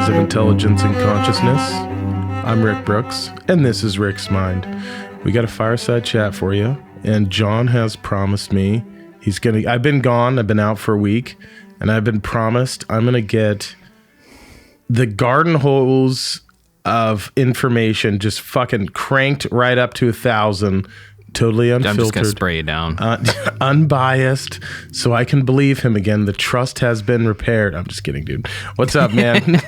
of intelligence and consciousness. I'm Rick Brooks, and this is Rick's Mind. We got a fireside chat for you, and John has promised me I've been gone, I've been out for a week, and I've been promised I'm gonna get the garden hose of information just fucking cranked right up to 1,000, totally unfiltered. I'm just gonna spray you down. Unbiased, so I can believe him again. The trust has been repaired. I'm just kidding, dude. What's up, man?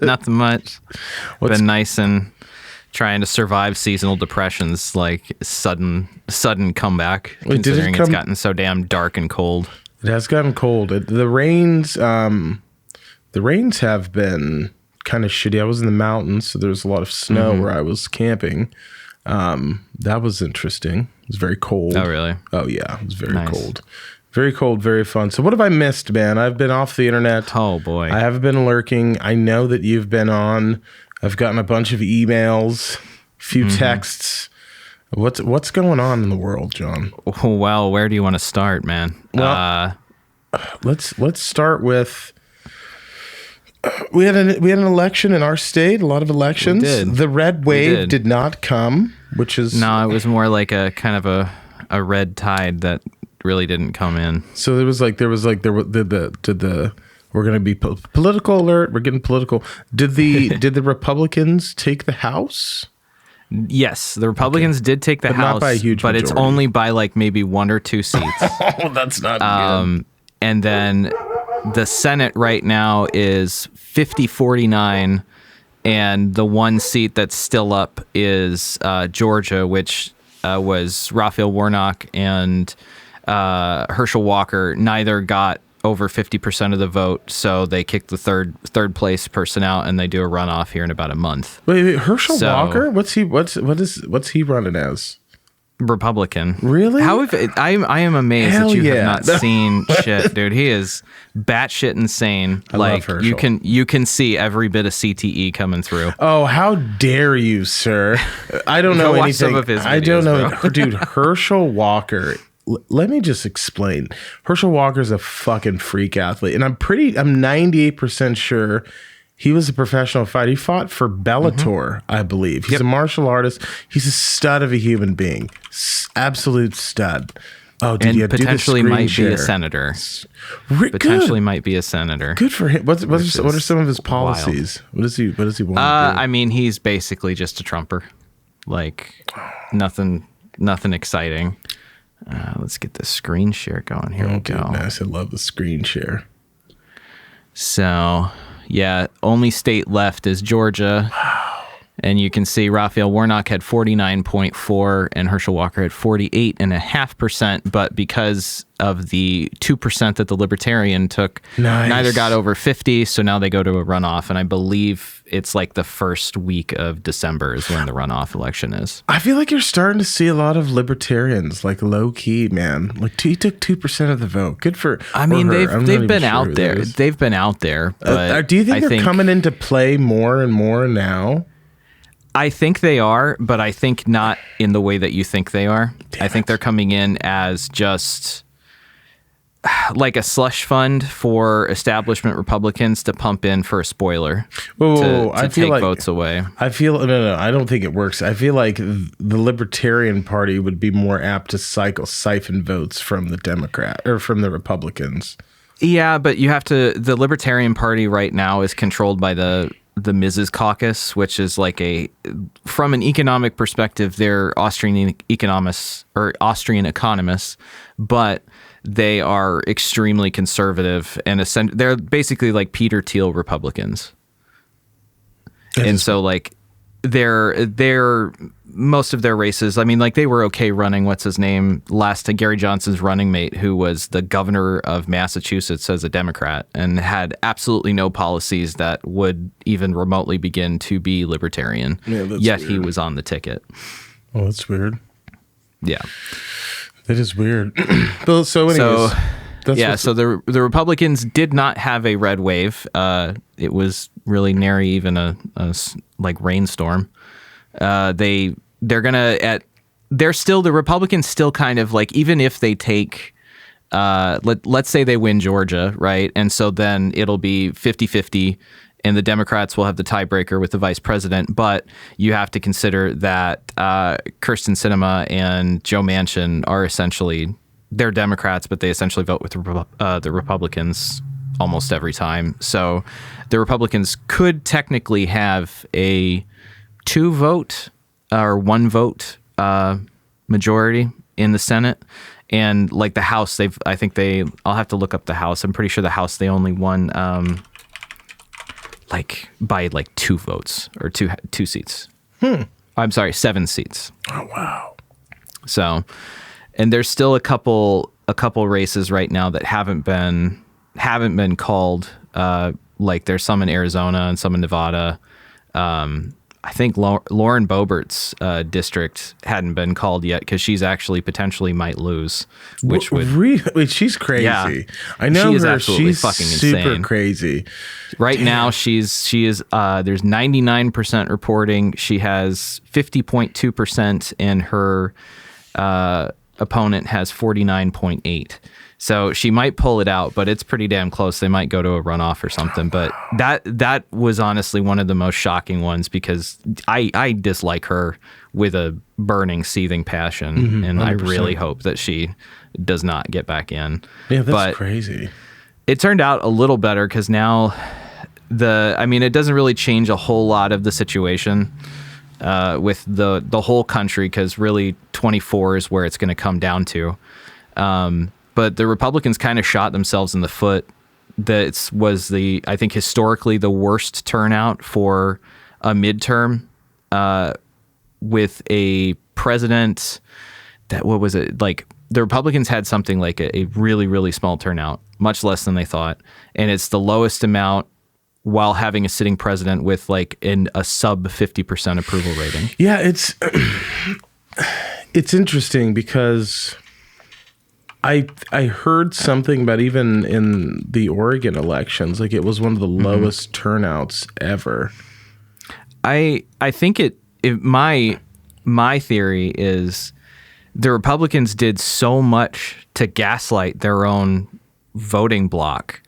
Nothing much. Been nice and trying to survive seasonal depressions, like sudden comeback, considering it's gotten so damn dark and cold. It has gotten cold. The rains have been kind of shitty. I was in the mountains, so there was a lot of snow where I was camping. That was interesting. It was very cold. Oh, really? Oh, yeah. It was very cold. Very cold, very fun. So what have I missed, man? I've been off the internet. Oh, boy. I have been lurking. I know that you've been on. I've gotten a bunch of emails, a few texts. What's going on in the world, John? Oh, well, where do you want to start, man? Well, let's start with... We had an election in our state, a lot of elections. We did. The red wave did not come, which is... No, it was more like a kind of a red tide that really didn't come in. So we're going to be political alert. We're getting political. Did the Republicans take the House? Yes, the Republicans did take the House, not by a huge but majority. It's only by like maybe 1 or 2 seats. Oh, that's not good. And then the Senate right now is 50-49, and the one seat that's still up is Georgia, which was Raphael Warnock and Herschel Walker. Neither got over 50% of the vote, so they kicked the third place person out, and they do a runoff here in about a month. Wait, Herschel Walker? What's he running as? Republican. Really? I am amazed Hell that you yeah. have not seen shit, dude. He is batshit insane. I love Herschel. You can see every bit of CTE coming through. Oh, how dare you, sir? I don't know Watch anything. some of his videos, I don't know, bro. dude. Herschel Walker. Let me just explain. Herschel Walker's a fucking freak athlete, and I'm 98% sure he was a professional fighter. He fought for Bellator, I believe. He's a martial artist. He's a stud of a human being. Absolute stud. Oh, did you potentially do the might screen be a share? senator. Potentially might be a senator. Good for him. What are some of his policies? What does he want to do? I mean, he's basically just a Trumper. Like nothing exciting. Let's get the screen share going. Here we go. Nice. I love the screen share. So, yeah, only state left is Georgia. Wow. And you can see Raphael Warnock had 49.4 and Herschel Walker had 48.5%. But because of the 2% that the Libertarian took, neither got over 50. So now they go to a runoff. And I believe it's like the first week of December is when the runoff election is. I feel like you're starting to see a lot of libertarians, like low key, man. Like he took 2% of the vote. Good for. I mean, they've been out there. They've been out there. But do you think they're coming into play more and more now? I think they are, but I think not in the way that you think they are. I think they're coming in as just like a slush fund for establishment Republicans to pump in for a spoiler to take votes away. No, I don't think it works. I feel like the Libertarian Party would be more apt to siphon votes from the Democrat or from the Republicans. Yeah, but you have to. The Libertarian Party right now is controlled by the Mises Caucus, which is like from an economic perspective, they're Austrian economists, but they are extremely conservative and they're basically like Peter Thiel Republicans. So like they're most of their races, I mean, like they were okay running Gary Johnson's running mate, who was the governor of Massachusetts as a Democrat and had absolutely no policies that would even remotely begin to be libertarian. Yeah, yet weird. He was on the ticket. Oh, that's weird. Yeah. That is weird. So anyways. So the Republicans did not have a red wave. It was really nary even a like rainstorm. The Republicans still kind of like, even if they take let's say they win Georgia, right? And so then it'll be 50-50 and the Democrats will have the tiebreaker with the vice president. But you have to consider that Kyrsten Sinema and Joe Manchin are essentially, they're Democrats, but they essentially vote with the Republicans almost every time. So the Republicans could technically have a 2-vote or 1-vote majority in the Senate. And like the House, I'll have to look up the House. I'm pretty sure the House, they only won by 2 votes or two seats. I'm sorry, 7 seats. Oh, wow. So, and there's still a couple races right now that haven't been called. Like there's some in Arizona and some in Nevada. I think Lauren Boebert's district hadn't been called yet because she's actually potentially might lose, which would really, she's crazy. Yeah, I know she is her. absolutely She's fucking super insane. crazy. Right now, she is. There's 99% reporting. She has 50.2%, and her opponent has 49.8%. So she might pull it out, but it's pretty damn close. They might go to a runoff or something. But that was honestly one of the most shocking ones because I dislike her with a burning, seething passion, and 100%. I really hope that she does not get back in. Yeah, that's crazy. It turned out a little better because now it doesn't really change a whole lot of the situation with the whole country because really 24 is where it's going to come down to. But the Republicans kind of shot themselves in the foot. That was I think historically the worst turnout for a midterm with a president that, what was it? Like the Republicans had something like a really, really small turnout, much less than they thought. And it's the lowest amount while having a sitting president with like a sub 50% approval rating. Yeah, it's interesting because I heard something about even in the Oregon elections, like it was one of the lowest turnouts ever. I think my theory is the Republicans did so much to gaslight their own voting bloc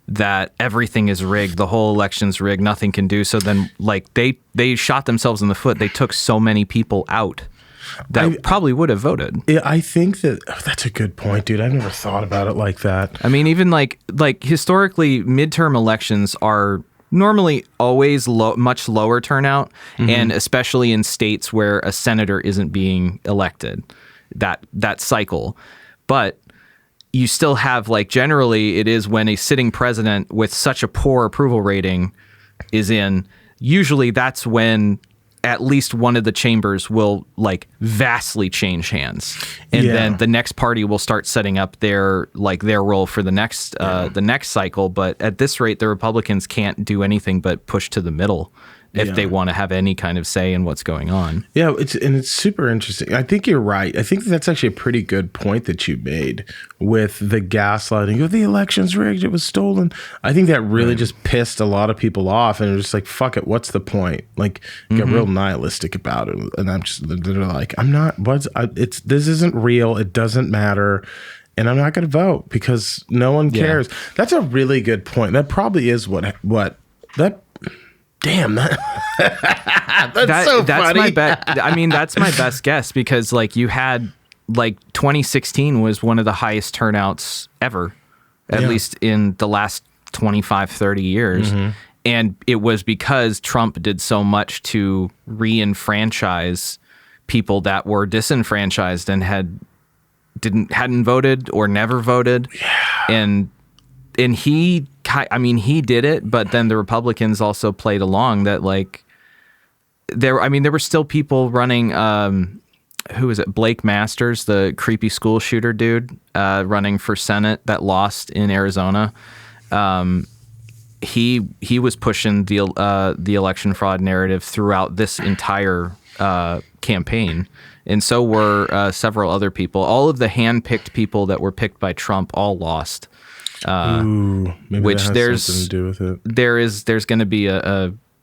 that everything is rigged, the whole election's rigged, nothing can do. So then like they shot themselves in the foot. They took so many people out that probably would have voted. Yeah, I think that's a good point, dude. I've never thought about it like that. I mean, even like historically, midterm elections are normally always much lower turnout, and especially in states where a senator isn't being elected, that cycle. But you still have like generally it is when a sitting president with such a poor approval rating is in. Usually that's when at least one of the chambers will like vastly change hands, and then the next party will start setting up their role for the next cycle. But at this rate, the Republicans can't do anything but push to the middle if they want to have any kind of say in what's going on. Yeah, it's super interesting. I think you're right. I think that's actually a pretty good point that you made with the gaslighting. Oh, the election's rigged. It was stolen. I think that really just pissed a lot of people off, and they're just like, fuck it. What's the point? Like, get real nihilistic about it. And they're like, this isn't real. It doesn't matter. And I'm not going to vote because no one cares. That's a really good point. That probably is what that. Damn, that's so funny. That's my best guess because like you had like 2016 was one of the highest turnouts ever, at least in the last 25, 30 years. And it was because Trump did so much to re-enfranchise people that were disenfranchised and hadn't voted or never voted. And he did it, but then the Republicans also played along that like there were still people running, who is it? Blake Masters, the creepy school shooter dude, running for Senate that lost in Arizona. He was pushing the election fraud narrative throughout this entire campaign. And so were several other people. All of the hand-picked people that were picked by Trump all lost. Maybe which that has there's something to do with it. There's going to be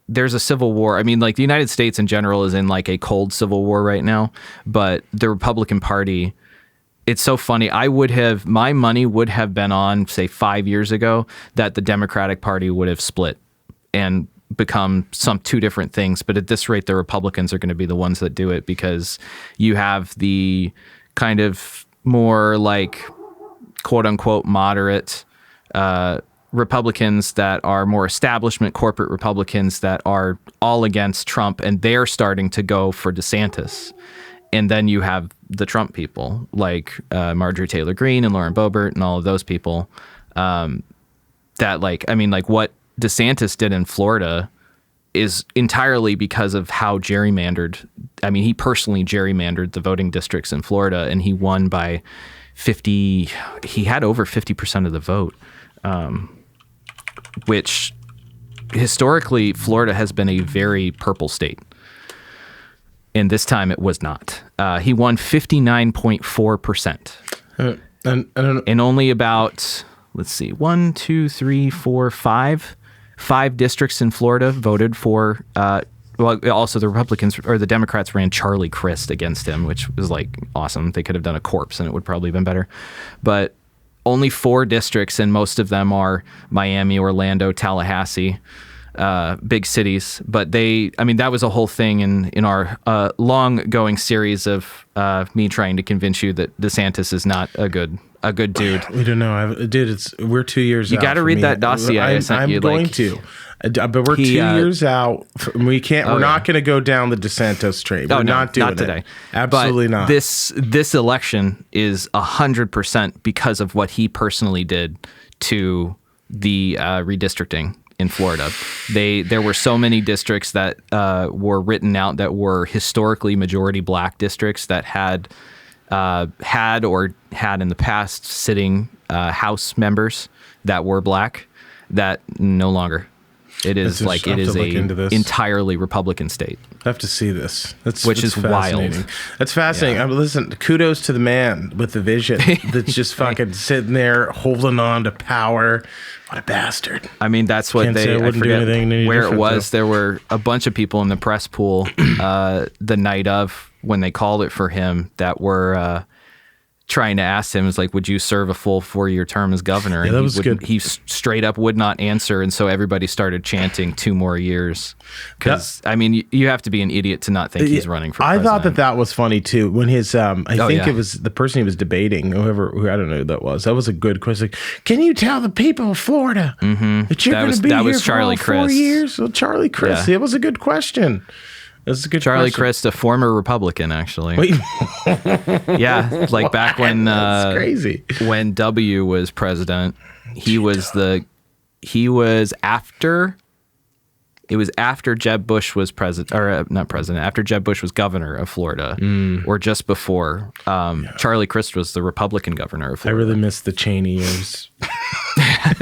there's a civil war. I mean, like the United States in general is in like a cold civil war right now, but the Republican Party, it's so funny. My money would have been on, say 5 years ago, that the Democratic Party would have split and become two different things. But at this rate, the Republicans are going to be the ones that do it, because you have the kind of more like quote unquote moderate Republicans that are more establishment corporate Republicans that are all against Trump, and they're starting to go for DeSantis. And then you have the Trump people like Marjorie Taylor Greene and Lauren Boebert and all of those people that what DeSantis did in Florida is entirely because of how gerrymandered. I mean, he personally gerrymandered the voting districts in Florida, and he won by 50. He had over 50% of the vote, which historically Florida has been a very purple state. And this time it was not. He won 59.4%. And only about, let's see, 1, 2, 3, 4, 5 districts in Florida voted for, also the Republicans or the Democrats ran Charlie Crist against him, which was like awesome. They could have done a corpse and it would probably have been better. But only 4 districts, and most of them are Miami, Orlando, Tallahassee, big cities. But that was a whole thing in our long-going series of me trying to convince you that DeSantis is not a good dude. We don't know, dude. We're 2 years out. You got to read that dossier I sent you. I'm going to. But we're 2 years out. We can't. We're not going to go down the DeSantis train. We're not doing not today. It. Absolutely not. This election is 100% because of what he personally did to the redistricting in Florida. There were so many districts that were written out that were historically majority black districts that had in the past sitting House members that were black, that no longer. It is a entirely Republican state. I have to see this. Which is wild. That's fascinating. Yeah. Listen, kudos to the man with the vision that's just fucking sitting there holding on to power. What a bastard. I mean, that's what I forget where it was. There were a bunch of people in the press pool the night of when they called it for him that were trying to ask him, is like, would you serve a full 4-year term as governor? And that was good. He straight up would not answer. And so everybody started chanting 2 more years. Because, you have to be an idiot to not think he's running for president. I thought that was funny too. When his, it was the person he was debating, who I don't know who that was. That was a good question. Can you tell the people of Florida that you're going to be here for Charlie all 4 Crist. years? Well, Charlie Crist. It was a good question. That's a good Charlie question. Crist, a former Republican, actually. Wait. Yeah, like back when That's crazy. When W was president, it was after Jeb Bush was president, or not president, after Jeb Bush was governor of Florida, or just before. Charlie Crist was the Republican governor of Florida. I really miss the Cheney years. I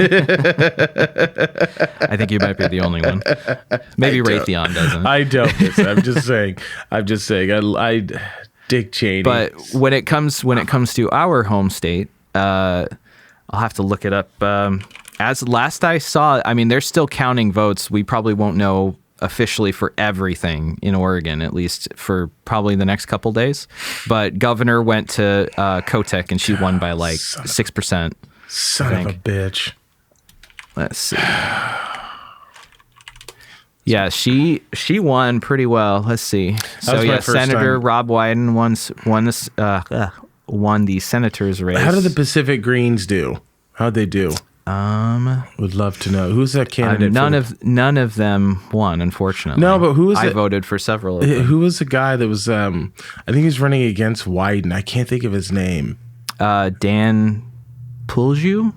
think you might be the only one. Maybe Raytheon doesn't. I don't. I'm just saying. I Dick Cheney. But when it comes to our home state, I'll have to look it up. As last I saw, they're still counting votes. We probably won't know officially for everything in Oregon, at least for probably the next couple days. But governor went to Kotek, and she won by like 6%. Son of a bitch. Let's see. Yeah, she won pretty well. Let's see. So yeah, Senator Rob Wyden won the senator's race. How did the Pacific Greens do? How'd they do? Would love to know. Who's that candidate? None of them won, unfortunately. No, but who was I voted for several of them. Who was the guy that was? I think he was running against Wyden. I can't think of his name. Dan Pulju.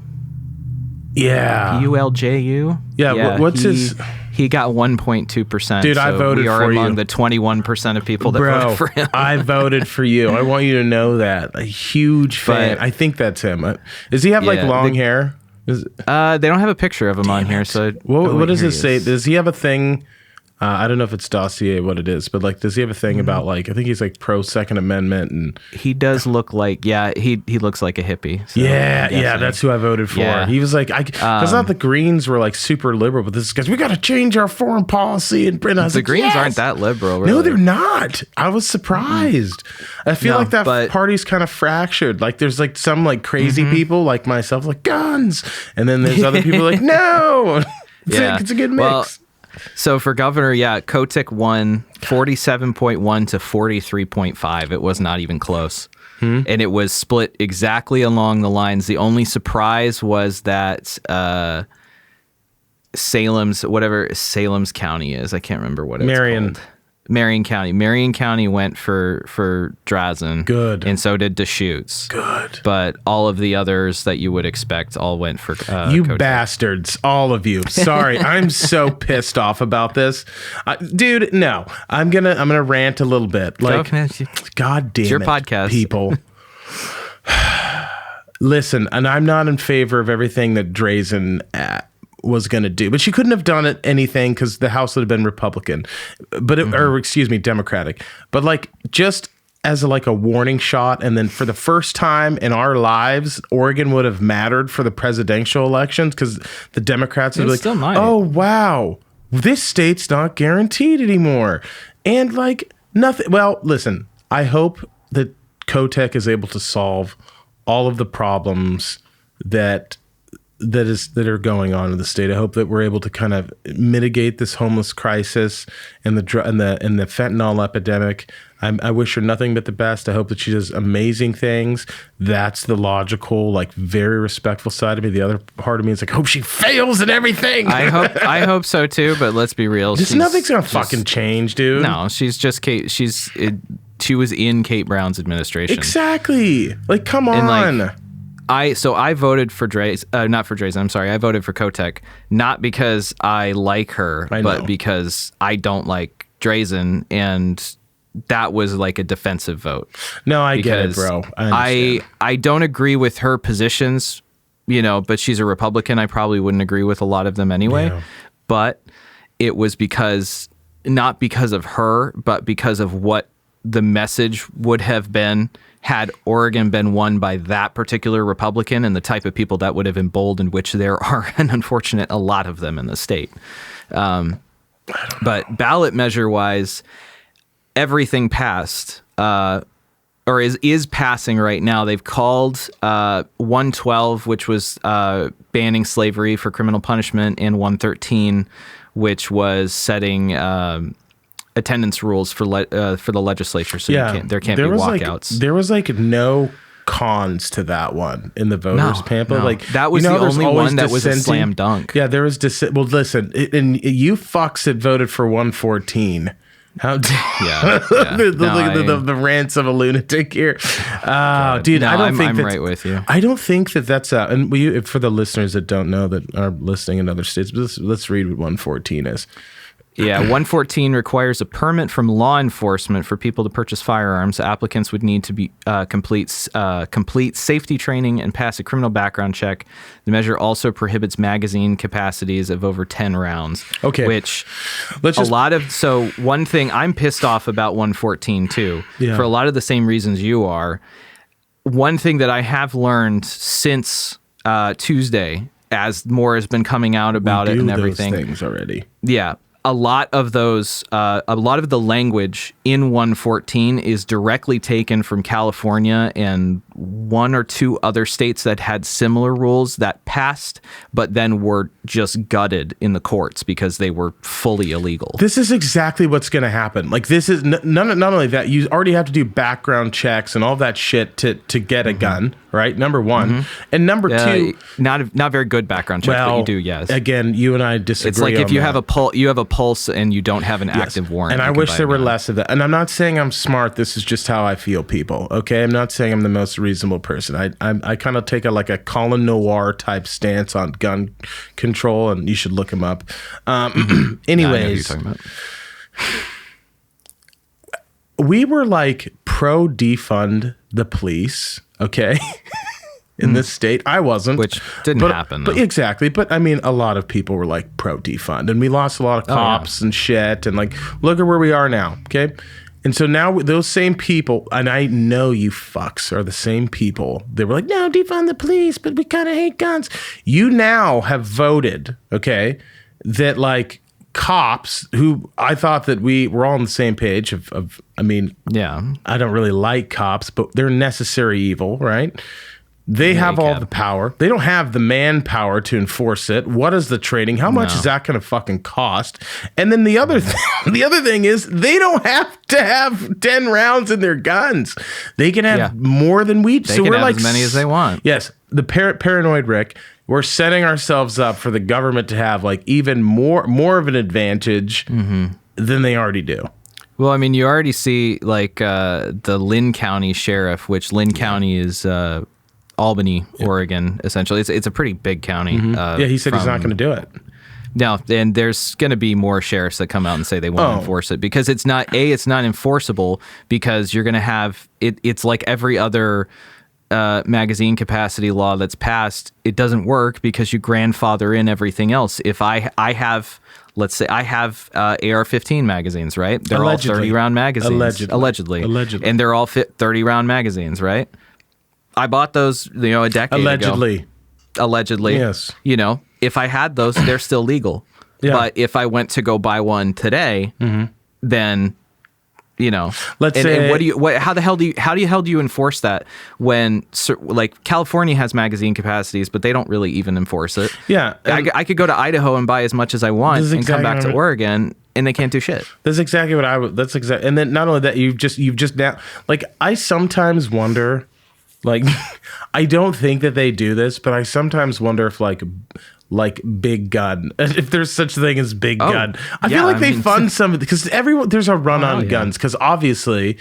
Yeah. Pulju. Yeah. What's his? He got 1.2%. Dude, I voted for you. We are among the 21% of people that voted for him. I voted for you. I want you to know that. A huge fan. I think that's him. Does he have long hair? They don't have a picture of him on here. So what does it say? Does he have a thing? I don't know if it's dossier what it is, but does he have a thing about I think he's pro Second Amendment, and he does look like he looks like a hippie. So yeah, that's who I voted for. Yeah. He was like, because not the Greens were super liberal, but this guy's, we got to change our foreign policy, and I was the Greens aren't that liberal. Really. No, they're not. I was surprised. I feel like that party's kind of fractured. There's some crazy people like myself, guns, and then there's other people no. It's a good mix. Well, So for governor, Kotick won 47.1 to 43.5. It was not even close. And it was split exactly along the lines. The only surprise was that Salem's County is. I can't remember what it's called. Marion County went for Drazen. Good. And so did Deschutes. Good. But all of the others that you would expect all went for you Kotick. Bastards, all of you. Sorry, I'm so pissed off about this. Dude, no. I'm gonna rant a little bit. Like, God damn it. It's your podcast. People. Listen, and I'm not in favor of everything that Drazen was going to do, but she couldn't have done anything because the House would have been Republican, but Democratic. But like, just as a warning shot, and then for the first time in our lives, Oregon would have mattered for the presidential elections because the Democrats would be like, still might. "Oh wow, this state's not guaranteed anymore," and like nothing. Well, listen, I hope that Kotek is able to solve all of the problems that are going on in the state. I hope that we're able to kind of mitigate this homeless crisis and the fentanyl epidemic. I wish her nothing but the best. I hope that she does amazing things. That's the logical, like, very respectful side of me. The other part of me is like, hope she fails at everything. I hope so too. But let's be real. Nothing's gonna fucking change, dude. No, she's just Kate. She was in Kate Brown's administration. Exactly. Like, come on. And like, I voted for not for Drazen. I'm sorry. I voted for Kotek, not because I like her, but because I don't like Drazen, and that was like a defensive vote. No, I get it, bro. I don't agree with her positions, but she's a Republican. I probably wouldn't agree with a lot of them anyway. Yeah. But it was not because of her, but because of what the message would have been had Oregon been won by that particular Republican, and the type of people that would have emboldened, which there are a lot of them in the state. But ballot measure wise, everything passed, or is passing right now. They've called 112, which was banning slavery for criminal punishment, and 113, which was setting attendance rules for the legislature, so there can't be walkouts. There was no cons to that one in the voters pamphlet. No. Like, that was the only one that was a slam dunk. Yeah, there was well, listen, and you fucks that voted for 114. How the rants of a lunatic here. Dude, no, I don't think I'm right with you. I don't think that's and for the listeners that don't know that are listening in other states, let's read what 114 is. Yeah, 114 requires a permit from law enforcement for people to purchase firearms. Applicants would need to be complete safety training and pass a criminal background check. The measure also prohibits magazine capacities of over 10 rounds. Okay, which so one thing I'm pissed off about 114 too, for a lot of the same reasons you are. One thing that I have learned since Tuesday, as more has been coming out about it and everything, those things already. Yeah. A lot of the language in 114 is directly taken from California and one or two other states that had similar rules that passed, but then were just gutted in the courts because they were fully illegal. This is exactly what's going to happen. Like, this is not only that, you already have to do background checks and all that shit to get a gun, right? Number one. And number two, not very good background checks, but you do, yes. Again, you and I disagree. It's like if you have a pulse and you don't have an active warrant. And I wish there were less of that. And I'm not saying I'm smart. This is just how I feel, people. Okay, I'm not saying I'm the most reasonable person. I kind of take a Colin Noir type stance on gun control, and you should look him up. Anyways, I know who you're talking about. We were like pro defund the police. Okay. In this state, I wasn't, which didn't happen. But exactly. But I mean, a lot of people were like pro defund, and we lost a lot of cops and shit. And like, look at where we are now. Okay. And so now those same people, and I know you fucks are the same people. They were like, no, defund the police, but we kind of hate guns. You now have voted, okay, that like cops who I thought that we were all on the same page of I mean, I don't really like cops, but they're necessary evil, right? They have all ACAB. the power. They don't have the manpower to enforce it. What is the trading? How much is that going to fucking cost? And then the other thing is they don't have to have 10 rounds in their guns. They can have more than we. They can have as many as they want. Yes, the paranoid Rick. We're setting ourselves up for the government to have like even more of an advantage than they already do. Well, I mean, you already see like the Lynn County sheriff, which Lynn County is Albany, Oregon, essentially. It's a pretty big county. He said he's not going to do it. No, and there's going to be more sheriffs that come out and say they won't enforce it because it's not enforceable because you're going to have it. It's like every other magazine capacity law that's passed. It doesn't work because you grandfather in everything else. If I have, let's say I have AR-15 magazines, right? They're Allegedly. all 30-round magazines. Allegedly. And they're all 30-round magazines, right? I bought those, a decade ago. Allegedly. Yes. If I had those, they're still legal. Yeah. But if I went to go buy one today, then, Let's say, how the hell do you enforce that when like California has magazine capacities, but they don't really even enforce it. Yeah. I could go to Idaho and buy as much as I want and come back to Oregon and they can't do shit. That's exactly what I would. That's exactly. And then not only that, you've just now, like, I sometimes wonder, like, I don't think that they do this, but I sometimes wonder if like big gun, if there's such a thing as big gun. I feel like they fund some of it because there's a run on guns because obviously,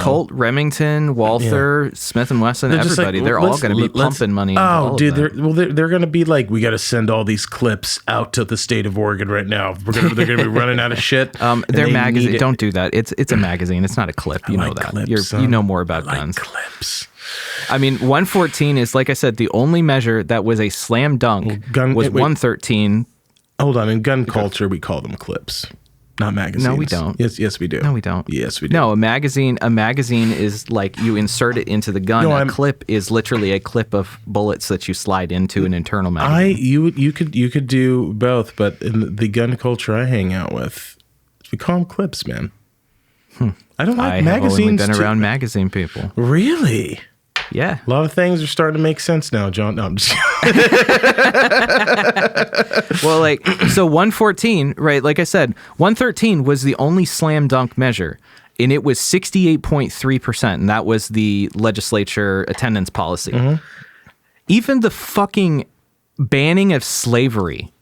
Colt, Remington, Walther, Smith & Wesson, everybody, they're all going to be pumping money into all of that. They're going to be like, we got to send all these clips out to the state of Oregon right now. They're going to be running out of shit. Their magazine, don't do that. It's a magazine. It's not a clip. You know that. Clips, you know more about guns. Clips. I mean, 114 is, like I said, the only measure that was a slam dunk was 113. Hold on. In gun culture, we call them clips, not magazines. No, we don't. Yes, we do. No, we don't. Yes, we do. No, a magazine is like you insert it into the gun. A clip is literally a clip of bullets that you slide into an internal magazine. You could do both, but in the gun culture I hang out with, we call them clips, man. I don't like magazines. I've only been around magazine people. Really? Yeah. A lot of things are starting to make sense now, John. No, I'm just Well, like, so 114, right? Like I said, 113 was the only slam dunk measure, and it was 68.3%, and that was the legislature attendance policy. Even the fucking banning of slavery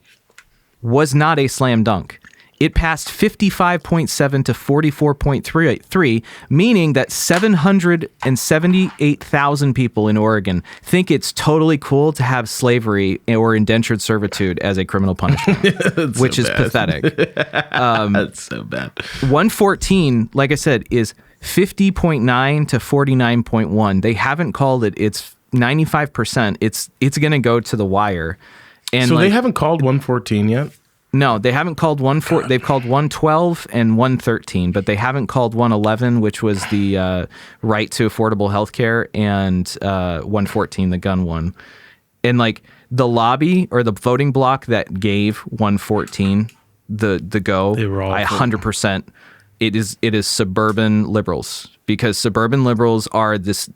was not a slam dunk. It passed 55.7 to 44.33, meaning that 778,000 people in Oregon think it's totally cool to have slavery or indentured servitude as a criminal punishment, which is pathetic. That's so bad. 114, like I said, is 50.9 to 49.1. They haven't called it. It's 95%. It's going to go to the wire. And so they haven't called 114 yet? No, they haven't called they've called 112 and 113, but they haven't called 111, which was the right to affordable health care, and 114, the gun one. And like the lobby or the voting block that gave 114 the go, I 100%. It is suburban liberals, because suburban liberals are it's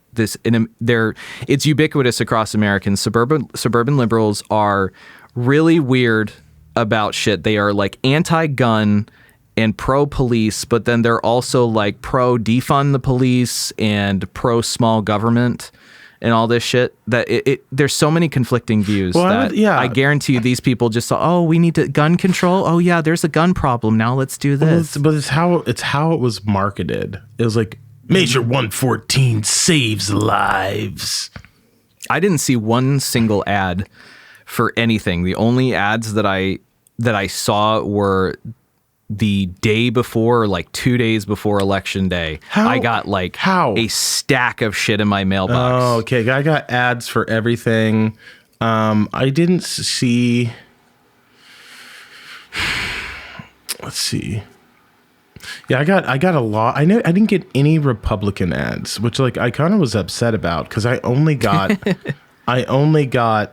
ubiquitous across Americans. Suburban liberals are really weird about shit. They are like anti-gun and pro-police, but then they're also like pro-defund the police and pro-small government and all this shit. That there's so many conflicting views I guarantee you these people just thought, we need to gun control. Oh yeah, there's a gun problem. Now let's do this. But it's how it was marketed. It was like, Measure 114 saves lives. I didn't see one single ad for anything. The only ads that I saw were the day before, like 2 days before Election Day. I got like a stack of shit in my mailbox. Oh, okay. I got ads for everything. I didn't see. Let's see. Yeah, I got a lot. I didn't get any Republican ads, which like I kind of was upset about because I only got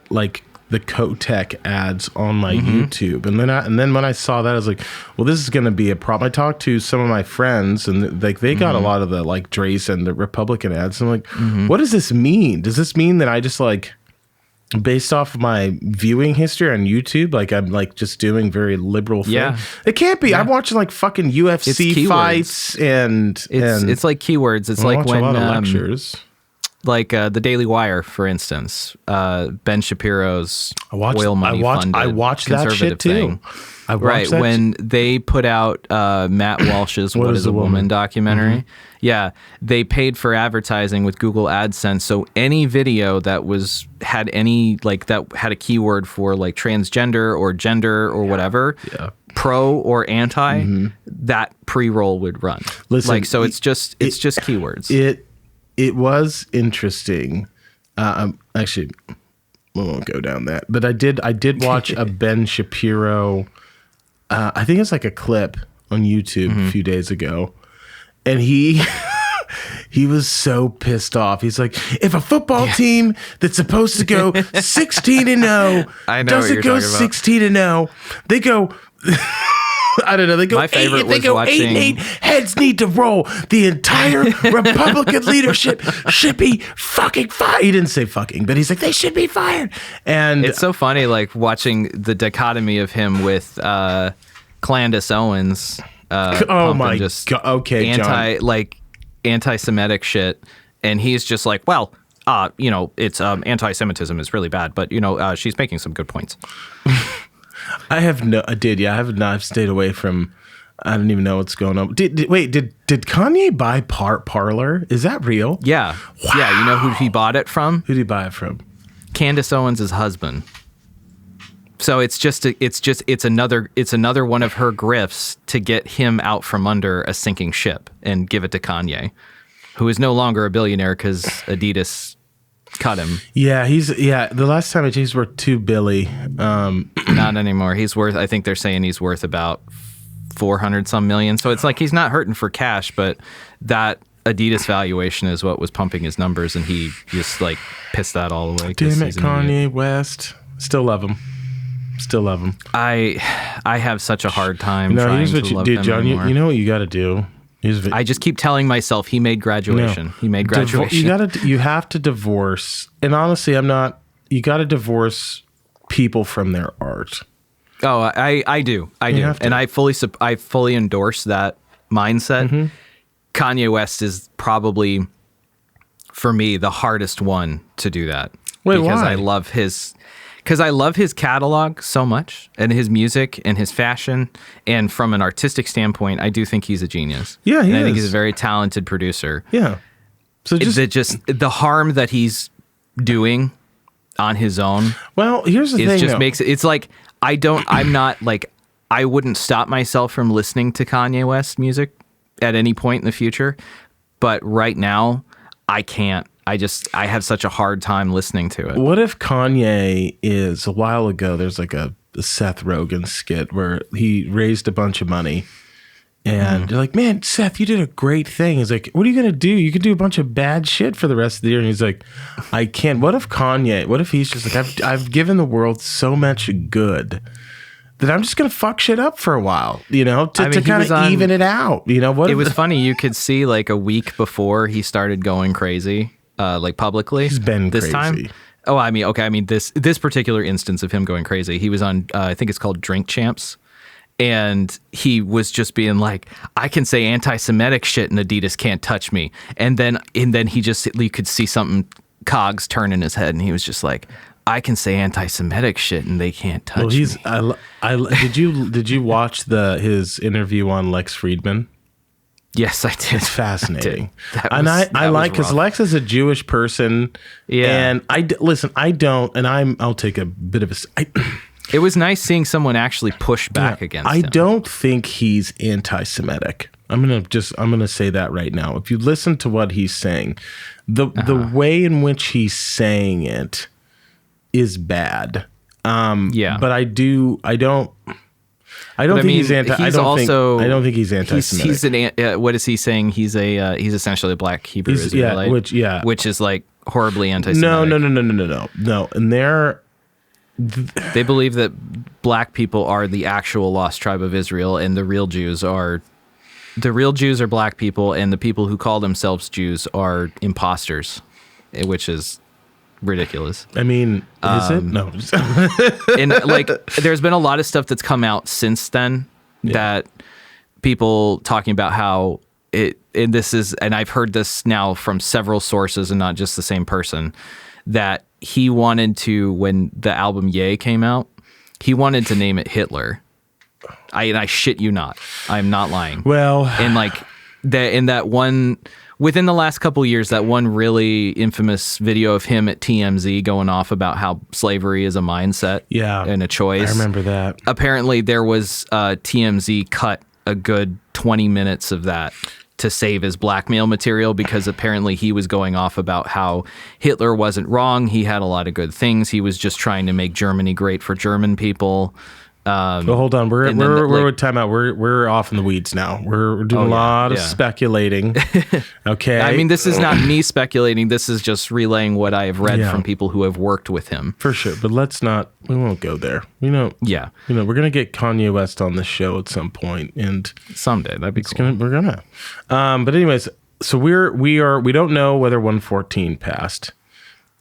like the Kotek ads on my YouTube. And then when I saw that, I was like, well, this is going to be a problem. I talked to some of my friends, and like they got a lot of the like Drace and the Republican ads. And I'm like, what does this mean? Does this mean that I just like, based off of my viewing history on YouTube, like I'm like just doing very liberal things? Yeah. It can't be. I'm watching like fucking UFC fights and it's like keywords. It's like when a lot of lectures. Like the Daily Wire, for instance, Ben Shapiro's oil money funded I watched that shit too. thing. Right, when they put out Matt Walsh's What is a Woman documentary. Yeah, they paid for advertising with Google AdSense. So any video that had a keyword for like transgender or gender or whatever, pro or anti, that pre-roll would run. Listen, like, so it's just keywords. It was interesting. Actually, we won't go down that. But I did watch a Ben Shapiro. I think it's like a clip on YouTube a few days ago, and he was so pissed off. He's like, if a football team that's supposed to go 16-0 doesn't go 16-0, they go. I don't know. They go. My favorite 8, they go watching 8-8. Heads need to roll. The entire Republican leadership should be fucking fired. He didn't say fucking, but he's like, they should be fired. And it's so funny, like watching the dichotomy of him with Candace Owens. Oh my god! Okay, anti-Semitic shit, and he's just like, well, it's anti-Semitism is really bad, but she's making some good points. I've stayed away from. I don't even know what's going on. Did Kanye buy Parler? Is that real? Yeah. Wow. Yeah. You know who he bought it from? Who did he buy it from? Candace Owens' husband. So it's another one of her grifts to get him out from under a sinking ship and give it to Kanye, who is no longer a billionaire because Adidas cut him. Yeah, the last time he's worth $2 billion. Not anymore. He's worth, I think they're saying he's worth about 400 some million. So it's like he's not hurting for cash, but that Adidas valuation is what was pumping his numbers, and he just like pissed that all away. Damn it, Kanye West. Still love him. I have such a hard time trying to love them John, anymore. You know what you got to do? I just keep telling myself he made graduation. He made graduation. You have to divorce. And honestly, you got to divorce people from their art. Oh, I do. And I fully endorse that mindset. Kanye West is probably, for me, the hardest one to do that. Wait, because why? I love his catalog so much, and his music and his fashion, and from an artistic standpoint, I do think he's a genius. Yeah, I think he's a very talented producer. Yeah. So just the harm that he's doing on his own. Well, here's the thing. Just makes it. It's like I wouldn't stop myself from listening to Kanye West music at any point in the future, but right now I can't. I have such a hard time listening to it. What if Kanye is, a while ago, there's like a Seth Rogen skit where he raised a bunch of money, and they're like, man, Seth, you did a great thing. He's like, what are you going to do? You could do a bunch of bad shit for the rest of the year. And he's like, I can't. What if he's just like, I've given the world so much good that I'm just going to fuck shit up for a while, to kind of even it out. It was funny. You could see like a week before he started going crazy. Like publicly, he's been this crazy. Time. Oh, I mean, this particular instance of him going crazy, he was on, I think it's called Drink Champs, and he was just being like, I can say anti-Semitic shit and Adidas can't touch me, and then you could see something cogs turn in his head, and he was just like, I can say anti-Semitic shit and they can't touch me. Did you watch his interview on Lex Friedman? Yes, I did. It's fascinating. I like, because Lex is a Jewish person. Yeah. And I'll take a bit of it was nice seeing someone actually push back against him. I don't think he's anti-Semitic. I'm gonna say that right now. If you listen to what he's saying, the way in which he's saying it is bad. But I don't think he's anti. I don't think he's anti-Semitic. What is he saying? He's essentially a black Hebrew Israelite. Which is like horribly anti-Semitic. No. And They believe that black people are the actual lost tribe of Israel, and the real Jews are black people, and the people who call themselves Jews are imposters, which is ridiculous. I mean, is it? No. And like, there's been a lot of stuff that's come out since then that people talking about how and I've heard this now from several sources and not just the same person, that he wanted to, when the album Ye came out, he wanted to name it Hitler. I shit you not. I'm not lying. Well, and like within the last couple of years, that one really infamous video of him at TMZ going off about how slavery is a mindset and a choice. I remember that. Apparently there was TMZ cut a good 20 minutes of that to save his blackmail material, because apparently he was going off about how Hitler wasn't wrong. He had a lot of good things. He was just trying to make Germany great for German people. Well, hold on. We're time out. We're off in the weeds now. We're doing a lot of speculating. Okay. I mean, this is not me speculating. This is just relaying what I have read from people who have worked with him. For sure. But we won't go there. We're going to get Kanye West on the show at some point, and someday that'd be cool. We're going to. But anyways, so we don't know whether 114 passed,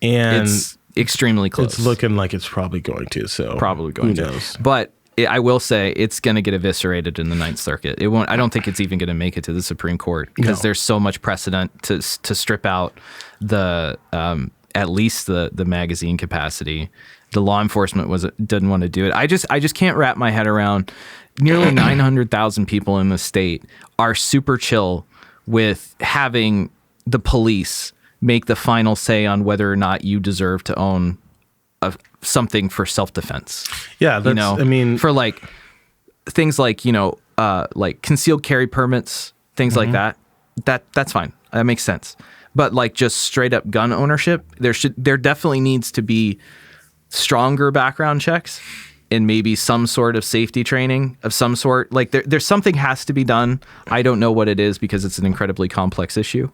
and it's extremely close. It's looking like it's probably going to. So probably going to. Who knows? But I will say it's going to get eviscerated in the Ninth Circuit. It won't. I don't think it's even going to make it to the Supreme Court, because there's so much precedent to strip out the at least the magazine capacity. The law enforcement didn't want to do it. I just can't wrap my head around. Nearly 900,000 people in the state are super chill with having the police make the final say on whether or not you deserve to own something for self-defense. Yeah, that's, for like things like, like concealed carry permits, things like that's fine. That makes sense. But like just straight up gun ownership, there definitely needs to be stronger background checks and maybe some sort of safety training of some sort. Like there's something has to be done. I don't know what it is, because it's an incredibly complex issue.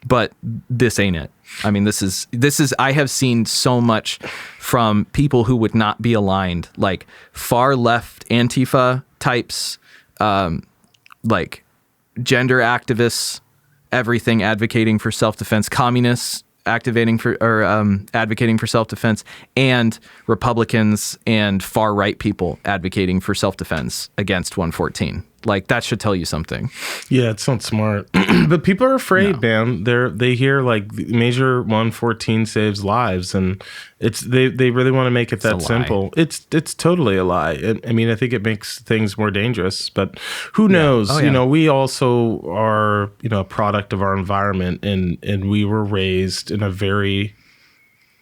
But this ain't it. I mean, this is. I have seen so much from people who would not be aligned, like far left Antifa types, like gender activists, everything advocating for self-defense, communists advocating for self-defense, and Republicans and far right people advocating for self-defense against 114. Like, that should tell you something. Yeah, it's not smart. But people are afraid, man. They hear like Measure 114 saves lives, and they really want to make it that simple. It's totally a lie. I mean, I think it makes things more dangerous, but who knows? Oh, yeah. We also are, a product of our environment, and we were raised in a very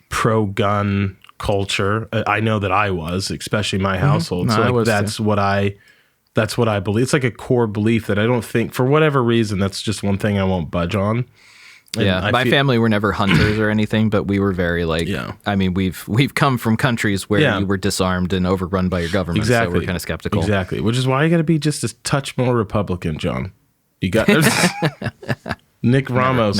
pro-gun culture. I know that I was, especially my household. No, so like, that's what I believe. It's like a core belief that I don't think, for whatever reason, that's just one thing I won't budge on. And my family were never hunters or anything, but we were very like, I mean, we've come from countries where you were disarmed and overrun by your government. Exactly. So we're kind of skeptical. Exactly. Which is why you got to be just a touch more Republican, John. You got Nick Ramos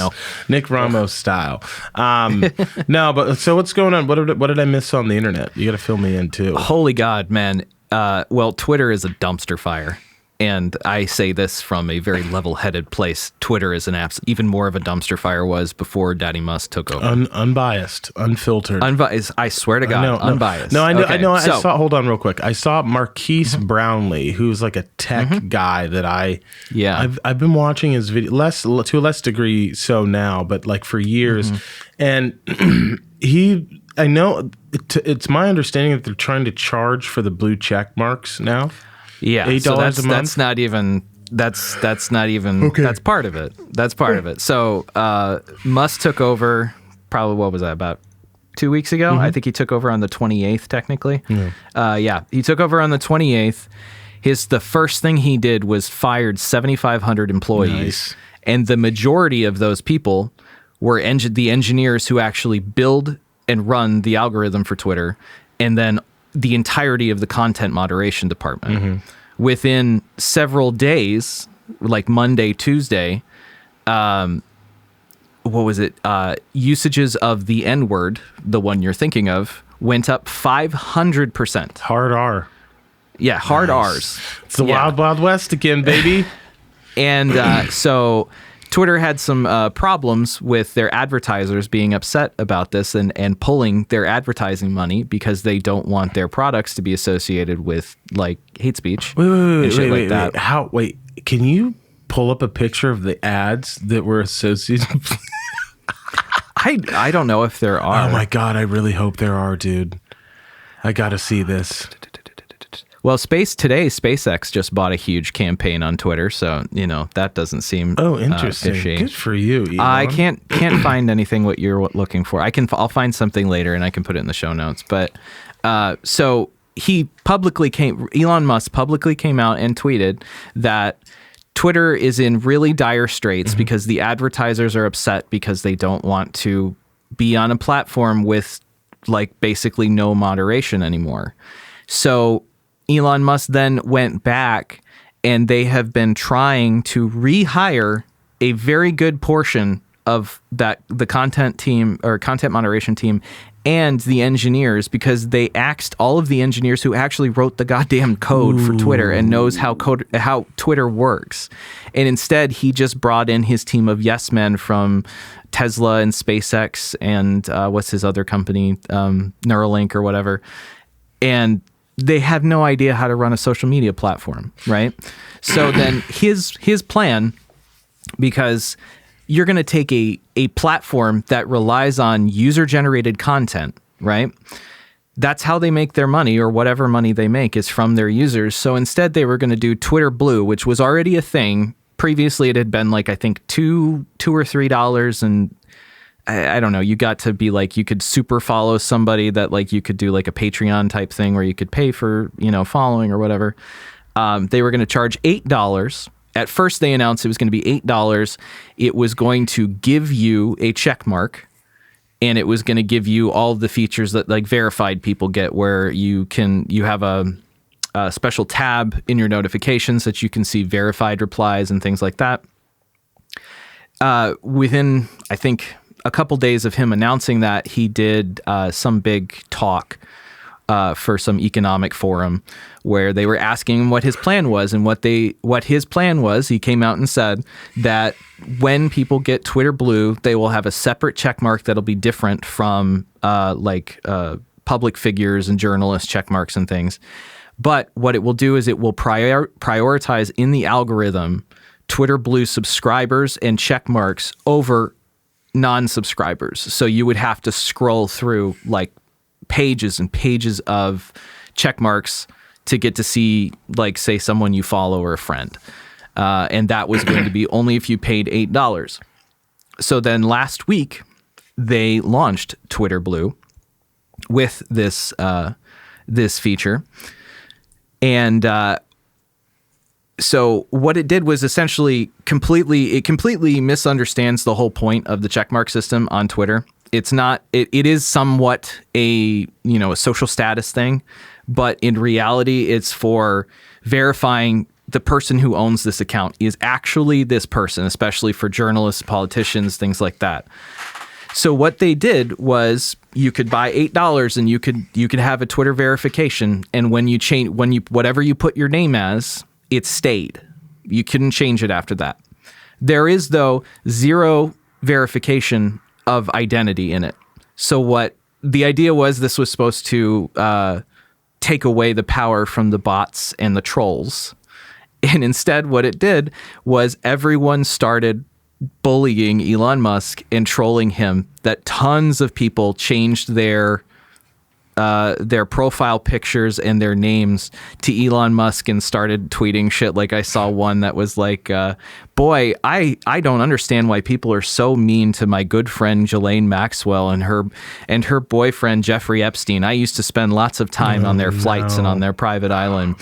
style. No, but so what's going on? What did I miss on the internet? You got to fill me in too. Holy God, man. Well, Twitter is a dumpster fire. And I say this from a very level-headed place. Twitter is even more of a dumpster fire was before Daddy Musk took over. Unbiased, unfiltered. I swear to God, unbiased. No, I know. Okay, I know. I saw. Hold on, real quick. I saw Marquise Brownlee, who's like a tech guy that I've been watching his video to a less degree so now, but like for years, and I know it's my understanding that they're trying to charge for the blue check marks now. Yeah, $8 so a month? that's not even okay. That's part of it. That's part of it. So Musk took over probably, what was that, about 2 weeks ago? I think he took over on the 28th technically. He took over on the 28th. The first thing he did was fired 7,500 employees. Nice. And the majority of those people were the engineers who actually build and run the algorithm for Twitter, and then the entirety of the content moderation department. Within several days, like Monday, Tuesday, usages of the N-word, the one you're thinking of, went up 500%. Hard R. Yeah, hard R's. It's the wild, wild west again, baby. And so Twitter had some problems with their advertisers being upset about this and pulling their advertising money because they don't want their products to be associated with like hate speech and shit like that. Wait, can you pull up a picture of the ads that were associated? I don't know if there are. Oh my God, I really hope there are, dude. I gotta see this. Well, SpaceX just bought a huge campaign on Twitter, so that doesn't seem interesting. fishy. Good for you, Elon. I can't find anything what you're looking for. I'll find something later and I can put it in the show notes. But so Elon Musk publicly came out and tweeted that Twitter is in really dire straits because the advertisers are upset because they don't want to be on a platform with like basically no moderation anymore. So Elon Musk then went back and they have been trying to rehire a very good portion of the content team or content moderation team and the engineers, because they axed all of the engineers who actually wrote the goddamn code for Twitter and knows how Twitter works. And instead, he just brought in his team of yes men from Tesla and SpaceX and what's his other company, Neuralink or whatever. And they have no idea how to run a social media platform, right? So then his plan, because you're going to take a platform that relies on user-generated content, right? That's how they make their money, or whatever money they make is from their users. So instead, they were going to do Twitter Blue, which was already a thing. Previously, it had been like, I think, $2 or $3, and I don't know, you got to be like, you could super follow somebody that like you could do like a Patreon type thing where you could pay for, following or whatever. They were going to charge $8. At first, they announced it was going to be $8. It was going to give you a check mark, and it was going to give you all the features that like verified people get, where you have a special tab in your notifications that you can see verified replies and things like that. Within, I think, a couple days of him announcing that, he did some big talk for some economic forum where they were asking him what his plan was, and what his plan was. He came out and said that when people get Twitter Blue, they will have a separate check mark that'll be different from public figures and journalist check marks and things. But what it will do is it will prioritize in the algorithm Twitter Blue subscribers and check marks over non-subscribers. So you would have to scroll through like pages and pages of check marks to get to see, like, say, someone you follow or a friend. And that was going to be only if you paid $8. So then last week, they launched Twitter Blue with this feature. And so what it did was essentially completely misunderstands the whole point of the checkmark system on Twitter. It's not, it is somewhat a social status thing, but in reality, it's for verifying the person who owns this account is actually this person, especially for journalists, politicians, things like that. So what they did was you could buy $8 and you could have a Twitter verification, and when you whatever you put your name as, it stayed. You couldn't change it after that. There is, though, zero verification of identity in it. So what the idea was, this was supposed to take away the power from the bots and the trolls. And instead, what it did was everyone started bullying Elon Musk and trolling him, that tons of people changed their profile pictures and their names to Elon Musk and started tweeting shit. Like, I saw one that was like, boy, I don't understand why people are so mean to my good friend Ghislaine Maxwell and her boyfriend Jeffrey Epstein. I used to spend lots of time on their flights and on their private island.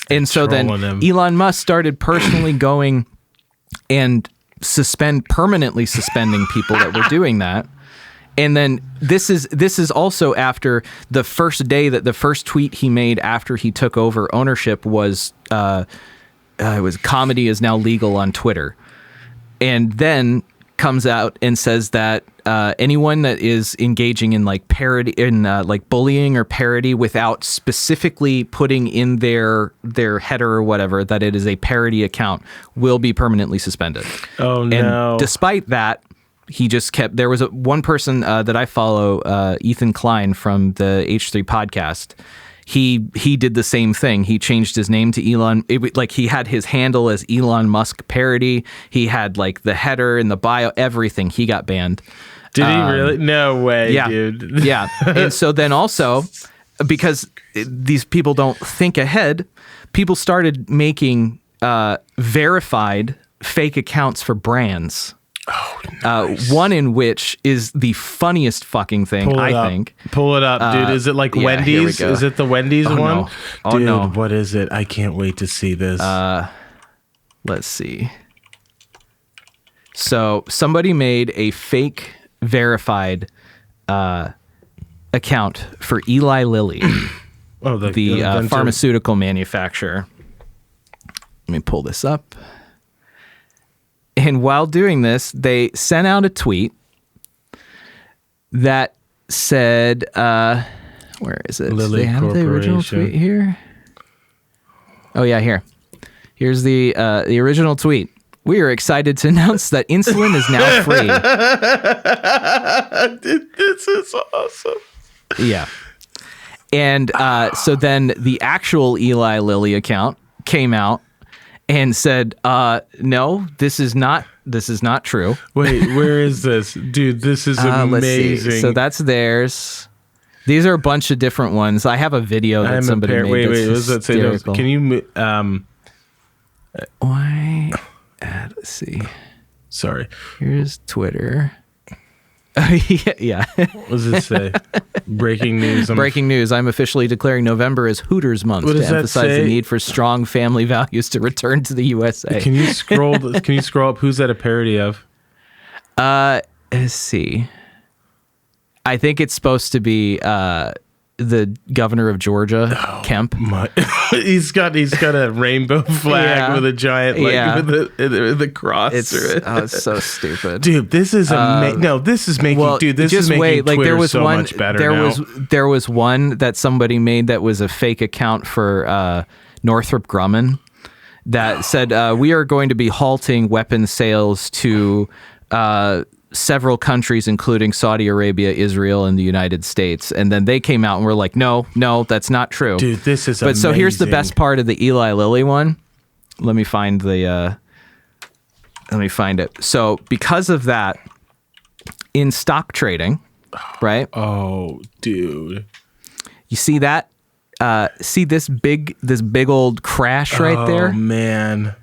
And so then Elon Musk started personally going and permanently suspending people that were doing that. And then this is also after the first day that the first tweet he made after he took over ownership was it was comedy is now legal on Twitter. And then comes out and says that anyone that is engaging in like parody, in like bullying or parody without specifically putting in their header or whatever that it is a parody account will be permanently suspended. Oh no! And despite that, he just kept. There was one person that I follow, Ethan Klein from the H3 podcast. He did the same thing. He changed his name to Elon. Like he had his handle as Elon Musk parody. He had like the header and the bio, everything. He got banned. Did he really? No way, yeah, dude. Yeah. And so then also, because these people don't think ahead, people started making verified fake accounts for brands. Oh, nice. One in which is the funniest fucking thing, I think. Pull it up, dude. Is it like Wendy's? Is it the Wendy's one? No. Oh, dude, no. What is it? I can't wait to see this. Let's see. So somebody made a fake verified account for Eli Lilly, the pharmaceutical manufacturer. Let me pull this up. And while doing this, they sent out a tweet that said, where is it? Lilly they have the original tweet here. Oh yeah, here. Here's the original tweet. We are excited to announce that insulin is now free. Dude, this is awesome. Yeah. And so then the actual Eli Lilly account came out and said, no, this is not true. Wait, where is this? Dude, this is amazing. Let's see. So that's theirs. These are a bunch of different ones. I have a video that somebody made. Wait, that's what does that say? Can you why? Let's see. Sorry. Here's Twitter. Yeah. What does it say? Breaking news. Breaking news. I'm officially declaring November as Hooters Month to emphasize the need for strong family values to return to the USA. Can you scroll? Can you scroll up? Who's that a parody of? Let's see. I think it's supposed to be the governor of Georgia, Kemp. He's got a rainbow flag with a giant with the cross through it. It's so stupid, dude. This is amazing. No, this is making this is making Twitter much better. There was one that somebody made that was a fake account for Northrop Grumman that said we are going to be halting weapons sales to several countries, including Saudi Arabia, Israel, and the United States. And then they came out and were like, no, that's not true. Dude, this is amazing. So here's the best part of the Eli Lilly one. Let me find it. So because of that, in stock trading, right? Oh, dude. You see that? See this big old crash right there? Oh, man.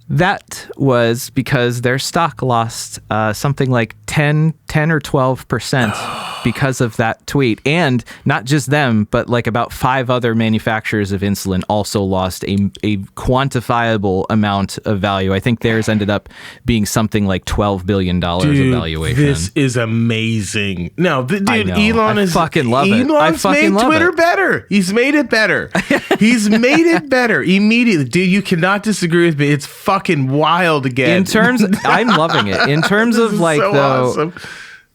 That was because their stock lost something like 10 or 12% because of that tweet. And not just them, but like about 5 other manufacturers of insulin also lost a quantifiable amount of value. I think theirs ended up being something like $12 billion of valuation. This is amazing. No, dude, Elon is fucking love it. Elon's made Twitter better. He's made it better. He's made it better immediately. Dude, you cannot disagree with me. It's fucking wild again. I'm loving it. In terms of like so awesome.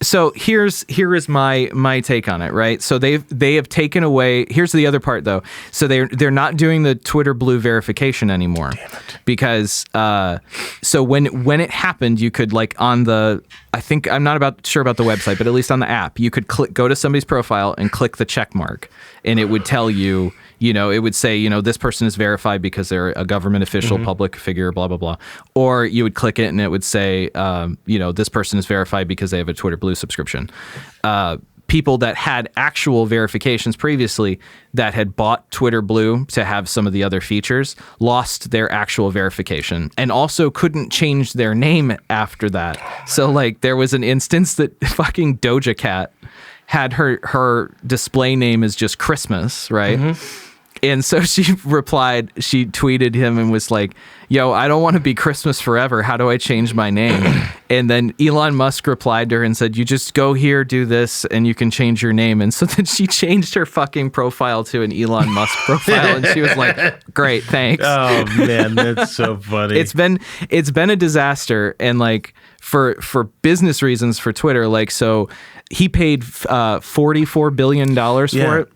So here is my take on it, right? So they have taken away. Here's the other part though. So they're not doing the Twitter Blue verification anymore. Damn it. Because so when it happened, you could like on the, I think I'm not sure about the website, but at least on the app, you could go to somebody's profile and click the check mark, and it would tell you. It would say, this person is verified because they're a government official, public figure, blah, blah, blah. Or you would click it and it would say, this person is verified because they have a Twitter Blue subscription. People that had actual verifications previously that had bought Twitter Blue to have some of the other features lost their actual verification and also couldn't change their name after that. So like there was an instance that fucking Doja Cat had her display name as just Christmas, right? And so she tweeted him and was like, yo, I don't want to be Christmas forever. How do I change my name? And then Elon Musk replied to her and said, you just go here, do this, and you can change your name. And so then she changed her fucking profile to an Elon Musk profile. And she was like, great, thanks. Oh man, that's so funny. It's been a disaster. And like for business reasons for Twitter, like, so he paid $44 billion for it.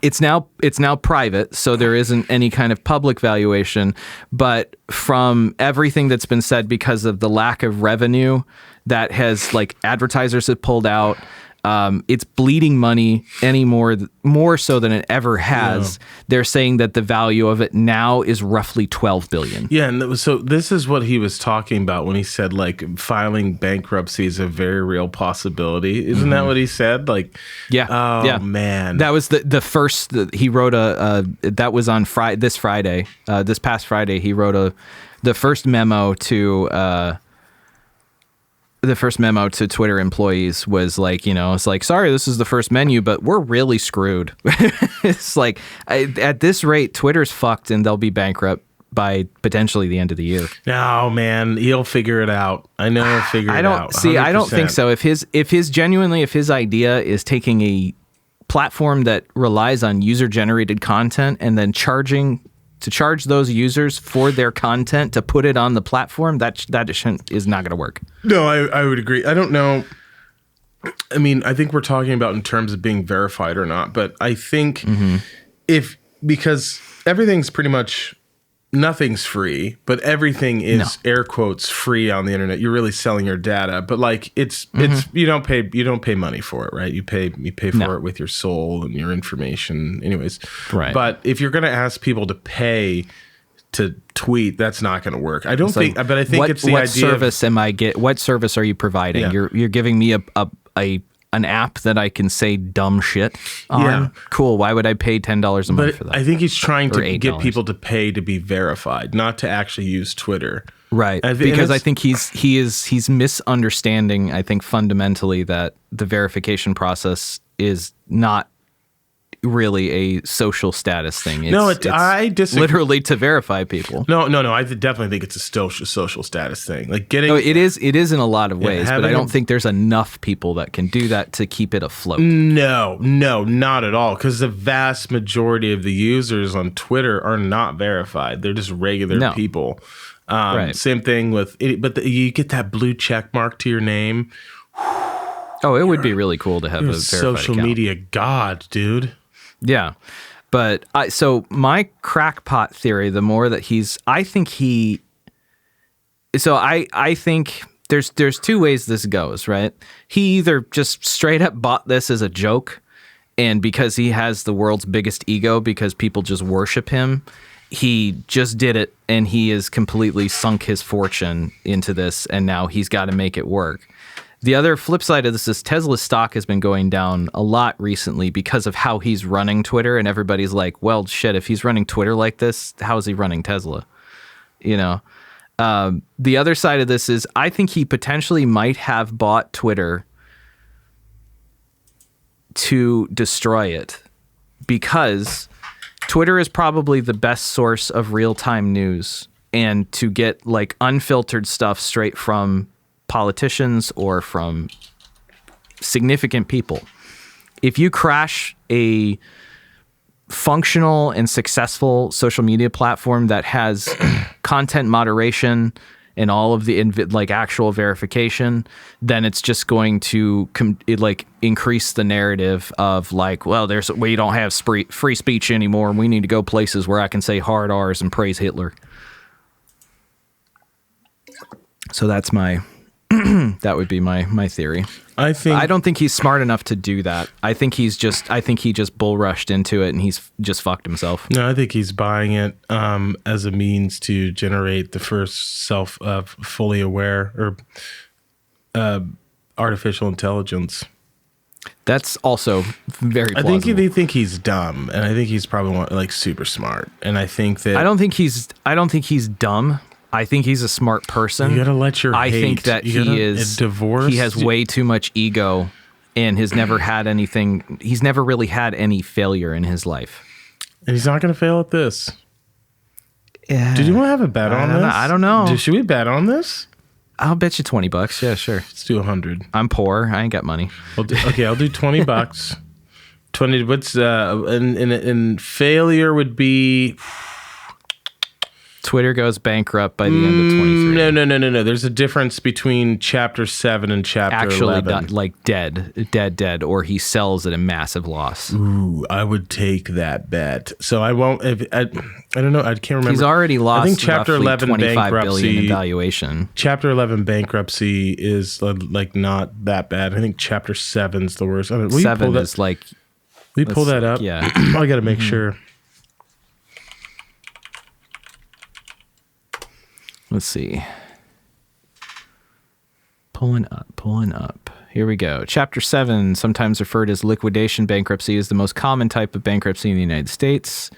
It's now private, so there isn't any kind of public valuation. But from everything that's been said, because of the lack of revenue that has, like, advertisers have pulled out, it's bleeding money more so than it ever has. Yeah. They're saying that the value of it now is roughly $12 billion. Yeah, and so this is what he was talking about when he said, like, filing bankruptcy is a very real possibility. Isn't that what he said? Like, yeah. Oh yeah. man, that was the first. He wrote that was on this past Friday. He wrote the first memo to. The first memo to Twitter employees was like, it's like, sorry, this is the first menu, but we're really screwed. It's like, at this rate, Twitter's fucked and they'll be bankrupt by potentially the end of the year. No, man, he'll figure it out. I know he'll figure it out. 100%. I don't think so. If his idea is taking a platform that relies on user-generated content and then charge those users for their content to put it on the platform, that is not going to work. No, I would agree. I don't know. I mean, I think we're talking about in terms of being verified or not, but I think because everything's pretty much, nothing's free, but everything is air quotes free on the internet. You're really selling your data, but like it's you don't pay money for it, right? You pay for it with your soul and your information, anyways. Right. But if you're going to ask people to pay to tweet, that's not going to work. I don't think. But I think it's the idea. What service are you providing? Yeah. You're giving me an app that I can say dumb shit on. Yeah. Cool. Why would I pay $10 a month for that? I think he's trying to $8. get people to pay to be verified, not to actually use Twitter. Right. Because I think he's misunderstanding, I think, fundamentally that the verification process is not really a social status thing. I disagree. Literally to verify people. No. I definitely think it's a social status thing. Like getting. No, it is in a lot of ways, but I don't think there's enough people that can do that to keep it afloat. No, not at all. Because the vast majority of the users on Twitter are not verified. They're just regular people. Right. Same thing with, you get that blue check mark to your name. Oh, it would be really cool to have a verified social account. Media god, dude. Yeah. But so my crackpot theory, the more that I think there's two ways this goes, right? He either just straight up bought this as a joke, and because he has the world's biggest ego, because people just worship him, he just did it, and he has completely sunk his fortune into this, and now he's got to make it work. The other flip side of this is Tesla's stock has been going down a lot recently because of how he's running Twitter, and everybody's like, well, shit, if he's running Twitter like this, how is he running Tesla? The other side of this is I think he potentially might have bought Twitter to destroy it, because Twitter is probably the best source of real-time news, and to get like unfiltered stuff straight from politicians or from significant people. If you crash a functional and successful social media platform that has content moderation and all of the actual verification, then it's just going to increase the narrative of like, well, we don't have free speech anymore, and we need to go places where I can say hard R's and praise Hitler. So that's that would be my theory. I don't think he's smart enough to do that. I think he just bull rushed into it, and he's just fucked himself. No, I think he's buying it as a means to generate the first fully aware or artificial intelligence. That's also very plausible. I think they think he's dumb, and I think he's probably super smart. And I think that I don't think he's dumb. I think he's a smart person. You gotta let your I hate. think that he is divorced. He has way too much ego, and has never had anything. He's never really had any failure in his life. And he's not going to fail at this. Yeah. Did you want to have a bet on this? I don't know. Should we bet on this? I'll bet you $20. Yeah, sure. Let's do 100. I'm poor. I ain't got money. I'll do $20. 20. What's and failure would be. Twitter goes bankrupt by the end of 23. No. There's a difference between chapter 7 and chapter 11. Like dead, or he sells at a massive loss. Ooh, I would take that bet. So I won't. I don't know. I can't remember. He's already lost. I think chapter 11 bankruptcy. In valuation. Chapter 11 bankruptcy is like not that bad. I think chapter 7's the worst. 7 is like. We pull that up. Yeah, I got to make sure. Let's see. Pulling up. Here we go. Chapter 7, sometimes referred as liquidation bankruptcy, is the most common type of bankruptcy in the United States.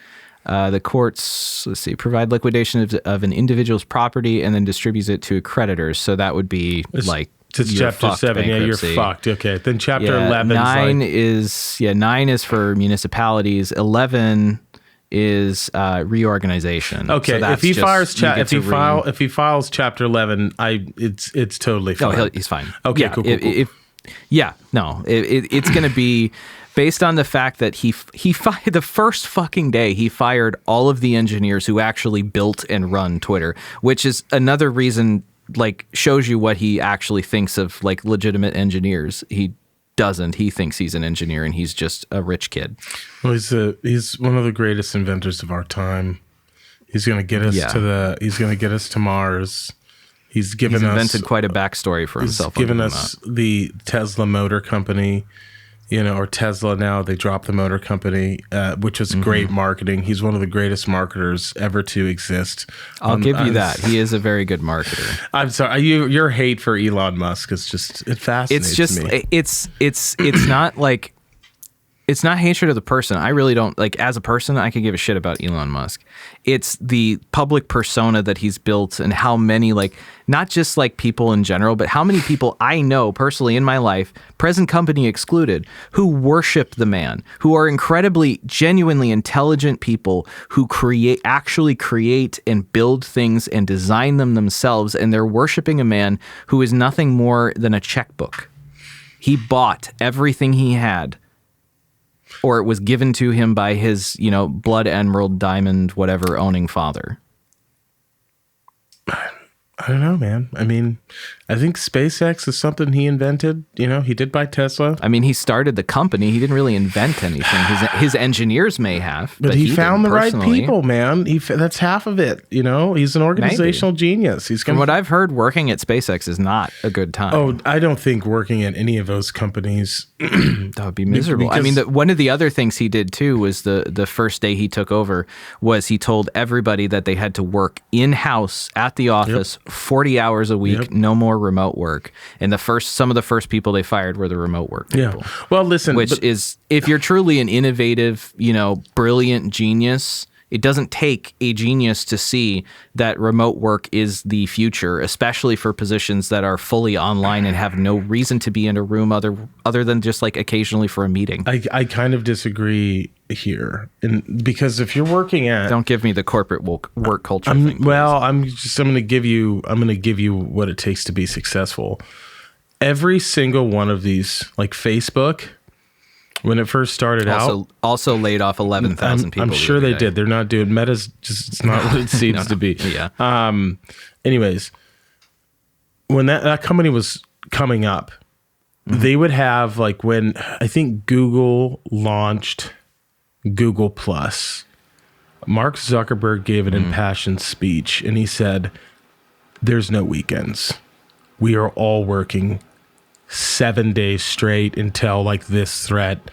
The courts, provide liquidation of an individual's property and then distributes it to creditors. So that would be it's chapter 7. Yeah, you're fucked. Okay. Then chapter 11 9 is for municipalities. 11 is reorganization. Okay, so if he files chapter 11, it's totally fine. Oh, he's fine. Okay, yeah, cool. It's going to be based on the fact that he fired the first fucking day he fired all of the engineers who actually built and run Twitter, which is another reason, like, shows you what he actually thinks of like legitimate engineers. He doesn't. He thinks he's an engineer and he's just a rich kid. Well, he's one of the greatest inventors of our time. He's going to get us he's going to get us to Mars. He's invented quite a backstory for himself. He's given us the Tesla Motor Company, or Tesla now. They dropped the motor company, which was great marketing. He's one of the greatest marketers ever to exist. I'll give you that. He is a very good marketer. I'm sorry. Your hate for Elon Musk is it fascinates me. It's not like, it's not hatred of the person. I really don't, like, as a person, I could give a shit about Elon Musk. It's the public persona that he's built and how many, like, not just like people in general, but how many people I know personally in my life, present company excluded, who worship the man, who are incredibly, genuinely intelligent people who actually create and build things and design them themselves. And they're worshiping a man who is nothing more than a checkbook. He bought everything he had, or it was given to him by his, blood, emerald, diamond, whatever owning father. I don't know, man. I mean, I think SpaceX is something he invented. He did buy Tesla. I mean, he started the company. He didn't really invent anything. His engineers may have, but he found the right people, man. That's half of it. He's an organizational genius. From what I've heard, working at SpaceX is not a good time. Oh, I don't think working at any of those companies that would be miserable. I mean, one of the other things he did too was the first day he took over was he told everybody that they had to work in-house at the office 40 hours a week, no more remote work. And some of the first people they fired were the remote work people. Yeah. Well, listen, is, if you're truly an innovative, brilliant genius, it doesn't take a genius to see that remote work is the future, especially for positions that are fully online and have no reason to be in a room other than just like occasionally for a meeting. I kind of disagree here, and because if you're working at, don't give me the corporate work culture thing. Well, I'm going to give you what it takes to be successful. Every single one of these, like Facebook, when it first started also laid off 11,000 people. I'm sure they did. They're not doing Meta's it's not what it seems to be. Yeah. Anyways, when that company was coming up, they would have, like, when I think Google launched Google Plus, Mark Zuckerberg gave an impassioned speech and he said, "There's no weekends. We are all working 7 days straight until, like, this threat."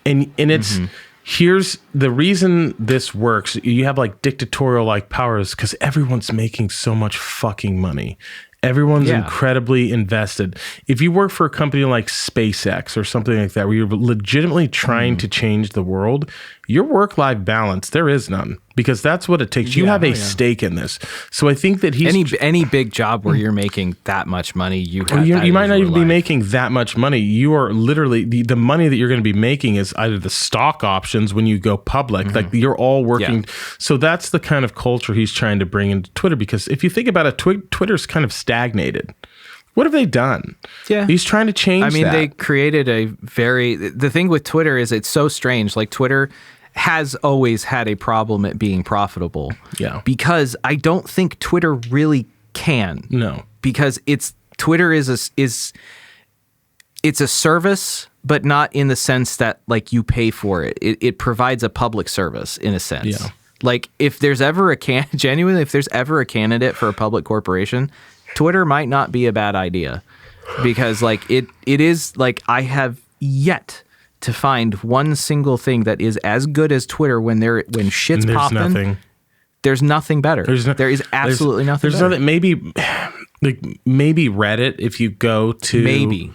And it's here's the reason this works. You have, like, dictatorial like powers because everyone's making so much fucking money. Everyone's incredibly invested. If you work for a company like SpaceX or something like that, where you're legitimately trying to change the world, your work-life balance, there is none. because that's what it takes. You have a stake in this. So I think that any big job where you're making that much money, you might not even be making that much money. You are literally the money that you're going to be making is either the stock options when you go public. Like you're all working. So that's the kind of culture he's trying to bring into Twitter, because if you think about it, Twitter's kind of stagnated. What have they done? Yeah. He's trying to change that. They created the thing with Twitter is it's so strange. Like Twitter has always had a problem at being profitable. Yeah. Because I don't think Twitter really can. No. Because Twitter is a service, but not in the sense that like you pay for it. It provides a public service in a sense. Yeah. Like if there's ever a candidate for a public corporation, Twitter might not be a bad idea, because like it is like I have yet to find one single thing that is as good as Twitter when shit's popping. Nothing. There's nothing better. There is absolutely nothing. There's nothing. Maybe Reddit. If you go to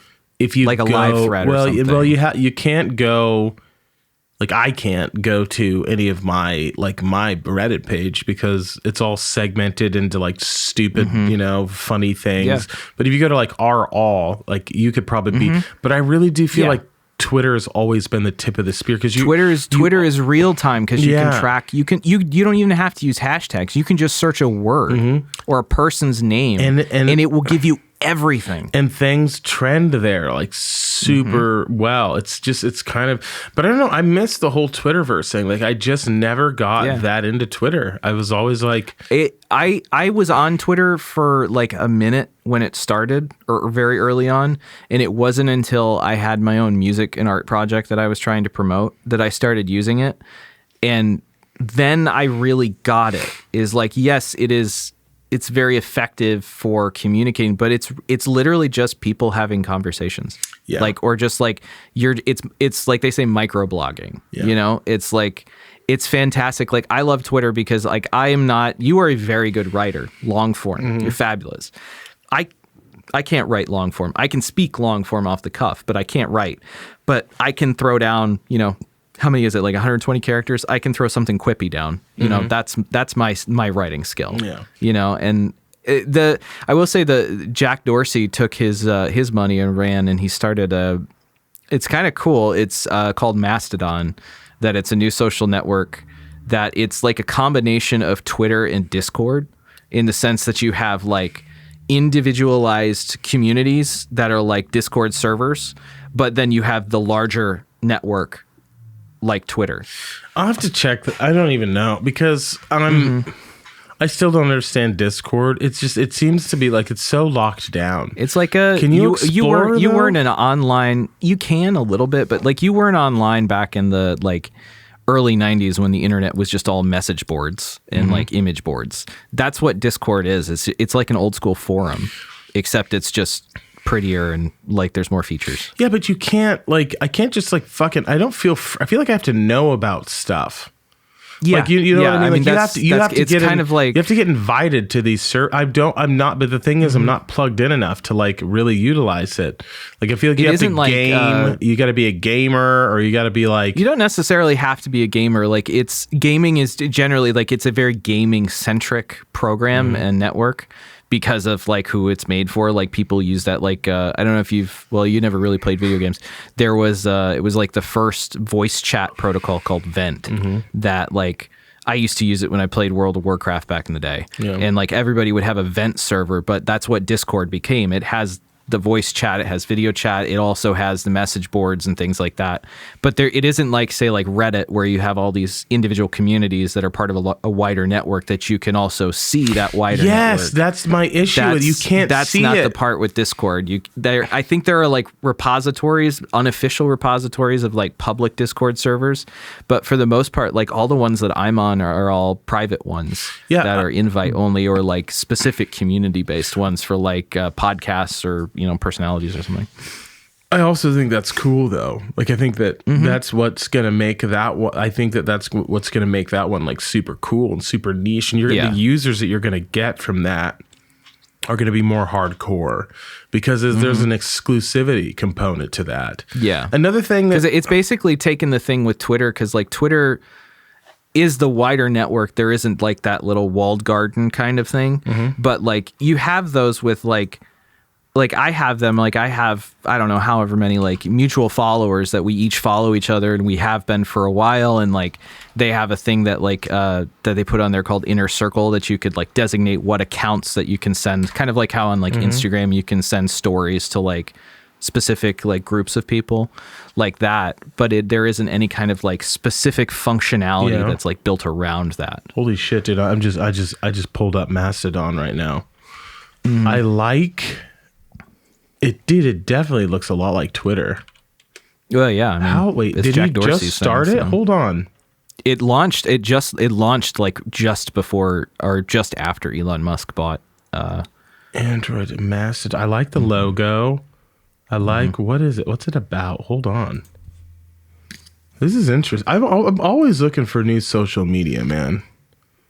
like a live thread. Or something. You can't go. Like I can't go to any of my Reddit page because it's all segmented into like stupid, funny things. Yeah. But if you go to like all, like you could probably be. But I really do feel like Twitter has always been the tip of the spear, because Twitter is real time, because you can track. You don't even have to use hashtags. You can just search a word or a person's name, and it will give you everything, and things trend there like super well. It's kind of, but I don't know, I miss the whole Twitterverse thing. Like I just never got that into Twitter. I was always like I was on Twitter for like a minute when it started, or very early on, and it wasn't until I had my own music and art project that I was trying to promote that I started using it. And then I really got it. Is like, yes, it's very effective for communicating, but it's literally just people having conversations. Yeah. Like, or just like it's like they say microblogging, it's like, it's fantastic. Like I love Twitter because like you are a very good writer, long form. You're fabulous. I can't write long form. I can speak long form off the cuff, but I can't write. But I can throw down, how many is it? Like 120 characters? I can throw something quippy down. That's my writing skill. Yeah. And I will say that Jack Dorsey took his money and ran, and he started it's kind of cool. It's called Mastodon. That it's a new social network that it's like a combination of Twitter and Discord, in the sense that you have like individualized communities that are like Discord servers, but then you have the larger network like Twitter. I'll have to check that. I don't even know, because I still don't understand Discord. It's just, it seems to be like it's so locked down. It's like you weren't an online, you can a little bit, but like you weren't online back in the like early 90s when the internet was just all message boards and like image boards. That's what Discord is. It's like an old school forum, except it's just prettier and like there's more features. Yeah, but you can't I can't just like fucking, I feel like I have to know about stuff. Yeah, like you know what I mean. Like you have to get kind of like, you have to get invited to these. I'm not. But the thing is, I'm not plugged in enough to like really utilize it. Like I feel like you have to game. You got to be a gamer, or you got to be like. You don't necessarily have to be a gamer. Like gaming is generally like it's a very gaming centric program and network, because of like who it's made for. Like people use that, like I don't know if you never really played video games. There was it was like the first voice chat protocol called Vent that like I used to use it when I played World of Warcraft back in the day. Yeah. And like everybody would have a Vent server, but that's what Discord became. It has the voice chat, it has video chat, it also has the message boards and things like that. But it isn't like, say, like Reddit, where you have all these individual communities that are part of a wider network that you can also see that wider network. Yes, that's my issue. You can't see it. That's not the part with Discord. I think there are like repositories, unofficial repositories of like public Discord servers, but for the most part, like all the ones that I'm on are all private ones that are invite only, or like specific community based ones for like podcasts or personalities or something. I also think that's cool though. Like I think that that's what's gonna make that one. I think that's what's gonna make that one like super cool and super niche. And the users that you're gonna get from that are gonna be more hardcore, because there's an exclusivity component to that. Yeah. Another thing, because it's basically taken the thing with Twitter, because like Twitter, is the wider network. There isn't like that little walled garden kind of thing, but like you have those with like I have them, like I have, I don't know, however many like mutual followers that we each follow each other, and we have been for a while. And like they have a thing that like that they put on there called Inner Circle, that you could like designate what accounts that you can send, kind of like how on like Instagram you can send stories to like specific like groups of people like that, but there isn't any kind of like specific functionality that's like built around that. Holy shit, dude! I just pulled up Mastodon right now. I like it, dude. It definitely looks a lot like Twitter. Well, yeah. I mean, wait, did Jack Dorsey's just start it? So. Hold on. It launched like just before or just after Elon Musk bought Android Mastodon. I like the logo. I like, what is it? What's it about? Hold on. This is interesting. I'm always looking for new social media, man.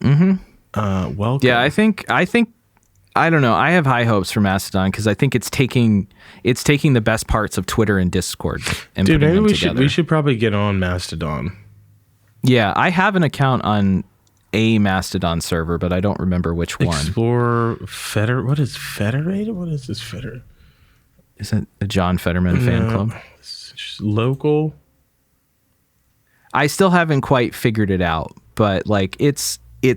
Welcome. Yeah, I think, I don't know. I have high hopes for Mastodon because I think it's taking the best parts of Twitter and Discord and putting them together. We should probably get on Mastodon. Yeah, I have an account on a Mastodon server, but I don't remember which one. Explore What is Federated? What is this Federated? Is it a John Fetterman fan club? Local. I still haven't quite figured it out, but like it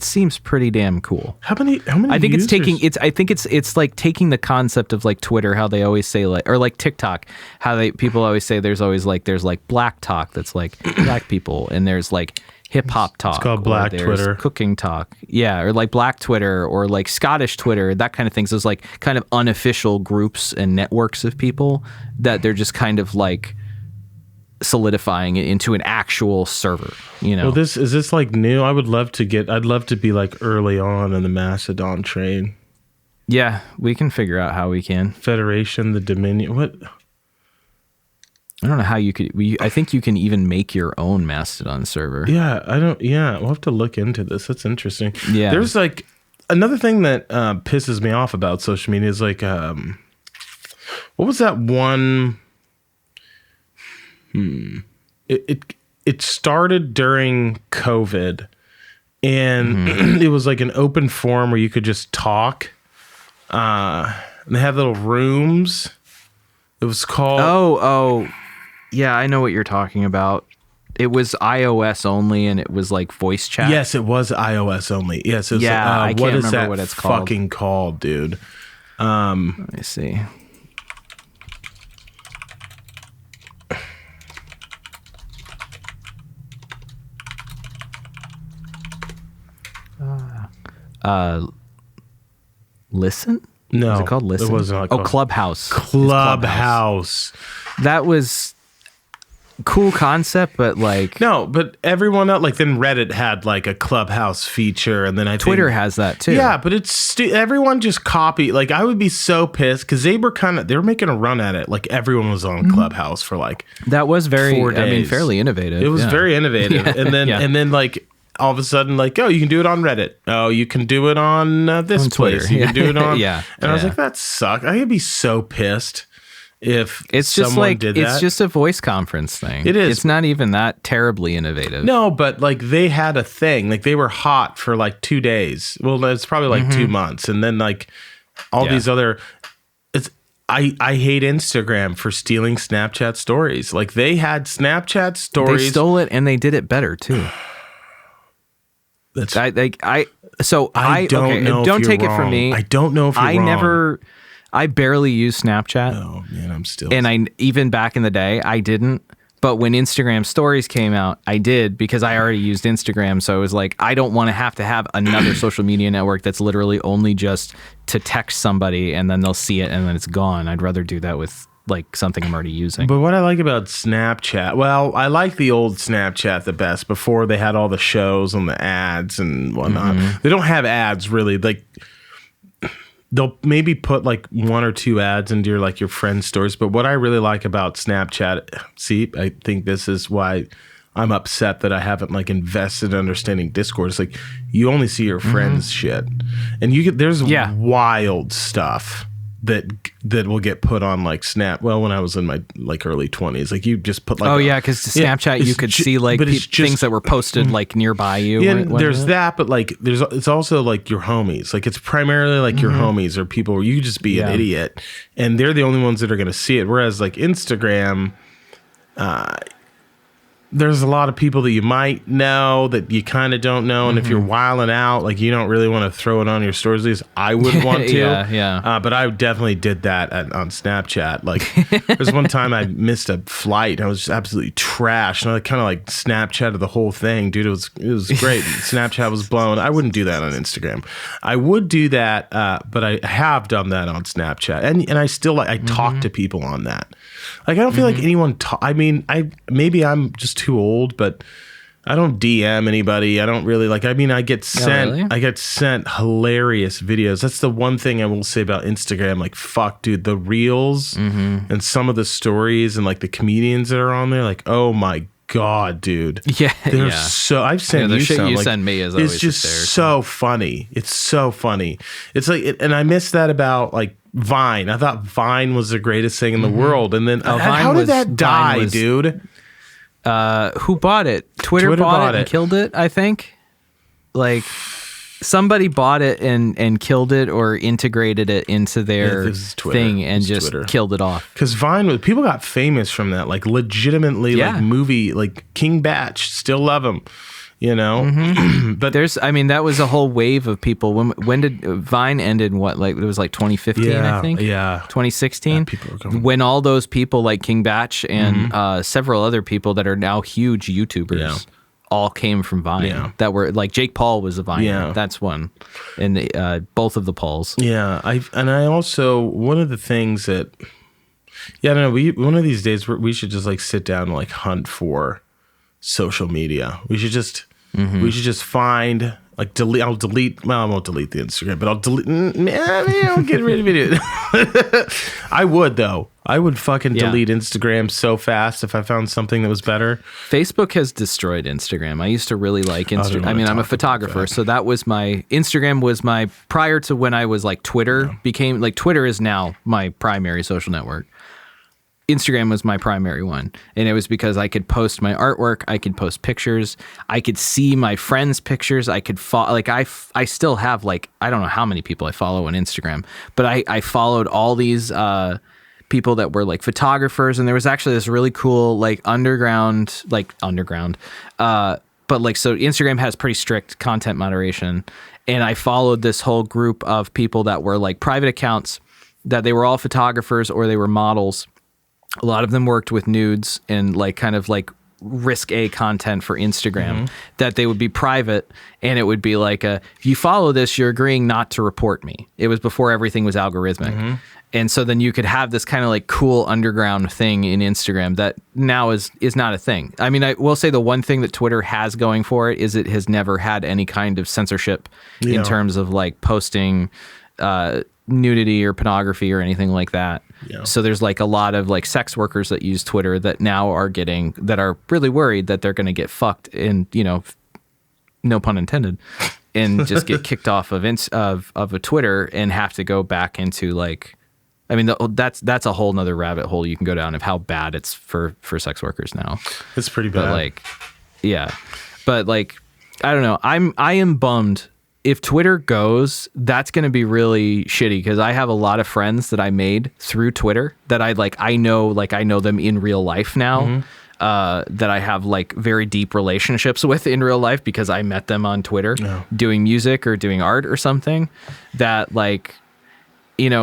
seems pretty damn cool. How many I think users? it's like taking the concept of like Twitter, how they always say like, or like TikTok, how people always say there's like black talk that's like black people, and there's like hip hop talk. It's called Black Twitter. Cooking talk. Yeah, or like Black Twitter or like Scottish Twitter, that kind of thing. So it's like kind of unofficial groups and networks of people that they're just kind of like solidifying it into an actual server, you know. Well, is this like new? I'd love to be like early on in the Mastodon train. Yeah, we can figure out how we can. Federation, the Dominion. What? I don't know how you could. I think you can even make your own Mastodon server. Yeah, I don't. Yeah, we'll have to look into this. That's interesting. Yeah, there's like another thing that pisses me off about social media is like, what was that one? It started during COVID, and it was like an open forum where you could just talk. And they had little rooms. It was called. Oh. Yeah, I know what you're talking about. It was iOS only, and it was like voice chat. Yes, it was iOS only. Yes, it was, I can't remember what it's called. Fucking called, dude. Let me see. Listen? No, was it called Listen? It wasn't. Called Clubhouse. Clubhouse. That was cool concept, but like no, but everyone else, like then Reddit had like a Clubhouse feature, and then Twitter has that too. Yeah, but it's everyone just copied. Like I would be so pissed because they were making a run at it. Like everyone was on Clubhouse for like that was very 4 days. I mean, fairly innovative. It was very innovative, and then like all of a sudden, like, oh, you can do it on Reddit. Oh, you can do it on this place. You can do it on And I was like, that sucks. I could be so pissed. If it's just like it's just a voice conference thing. It is. It's not even that terribly innovative. No, but like they had a thing. Like they were hot for like 2 days. Well, it's probably like 2 months, and then like all these other. I hate Instagram for stealing Snapchat stories. Like they had Snapchat stories. They stole it and they did it better too. That's I don't know. Don't if take you're it from wrong. me. I don't know if you're wrong. I barely use Snapchat. Oh man, I'm still. And even back in the day, I didn't. But when Instagram stories came out, I did because I already used Instagram. So it was like, I don't want to have another social media network that's literally only just to text somebody and then they'll see it and then it's gone. I'd rather do that with like something I'm already using. But what I like about Snapchat, well, I like the old Snapchat the best before they had all the shows and the ads and whatnot. They don't have ads really. Like they'll maybe put like 1 or 2 ads into your friend stories. But what I really like about Snapchat, see, I think this is why I'm upset that I haven't like invested in understanding Discord. It's like you only see your friends' shit, and there's wild stuff that will get put on like Snap. Well, when I was in my like early 20s, like you just put like because Snapchat you could see like things that were posted like nearby you. Yeah, there's that, but like it's also like your homies. Like it's primarily like your homies or people where you could just be an idiot, and they're the only ones that are going to see it. Whereas like Instagram, there's a lot of people that you might know that you kind of don't know. And if you're wilding out, like you don't really want to throw it on your stories. At least I wouldn't want to. But I definitely did that on Snapchat. Like there's one time I missed a flight. I was just absolutely trashed. And I kind of like Snapchatted the whole thing. Dude, it was great. Snapchat was blown. I wouldn't do that on Instagram. I would do that, but I have done that on Snapchat. And I still I talk to people on that. Like, I don't feel like anyone, I mean, maybe I'm just too old, but I don't DM anybody. I don't really I get sent hilarious videos. That's the one thing I will say about Instagram. Like, fuck, dude, the reels and some of the stories and like the comedians that are on there, like, oh my God, dude. Yeah. They're so, I've sent the you shit some. you like, send me is always it's just so funny. It's so funny. It's like, and I miss that about like Vine. I thought Vine was the greatest thing in the world. And then how did that die, dude? Who bought it? Twitter bought it and killed it, I think. Like somebody bought it and killed it or integrated it into their thing and just Twitter. Killed it off. Because Vine, people got famous from that, like legitimately, like movie, like King Batch, still love him, you know? But that was a whole wave of people. When did Vine ended? What, like it was like 2015, I think? Yeah. 2016? When all those people like King Batch and several other people that are now huge YouTubers all came from Vine that were like Jake Paul was a Vine. That's one. And both of the Pauls. Yeah. I also, one of the things that, I don't know, one of these days we should just like sit down and like hunt for social media. We should just find like I won't delete the Instagram, but I'll get rid of it. I would though. I would fucking delete Instagram so fast if I found something that was better. Facebook has destroyed Instagram. I used to really like Instagram. I mean, I'm a photographer, so that was Instagram was my, prior to when I was like Twitter became, like Twitter is now my primary social network. Instagram was my primary one, and it was because I could post my artwork, I could post pictures, I could see my friends' pictures, I could I still have like, I don't know how many people I follow on Instagram, but I followed all these people that were like photographers, and there was actually this really cool like underground but like, so Instagram has pretty strict content moderation, and I followed this whole group of people that were like private accounts, that they were all photographers or they were models. A lot of them worked with nudes and like kind of like risque content for Instagram, that they would be private, and it would be like if you follow this, you're agreeing not to report me. It was before everything was algorithmic. And so then you could have this kind of like cool underground thing in Instagram that now is not a thing. I mean, I will say the one thing that Twitter has going for it is it has never had any kind of censorship in terms of like posting nudity or pornography or anything like that. So there's like a lot of like sex workers that use Twitter that now are really worried that they're going to get fucked, and no pun intended, and just get kicked off of a Twitter and have to go back into like, I mean, that's a whole nother rabbit hole you can go down of how bad it's for sex workers now. It's pretty bad. But like, I don't know. I am bummed. If Twitter goes, that's going to be really shitty, because I have a lot of friends that I made through Twitter that I know them in real life now, that I have like very deep relationships with in real life because I met them on Twitter doing music or doing art or something, that like,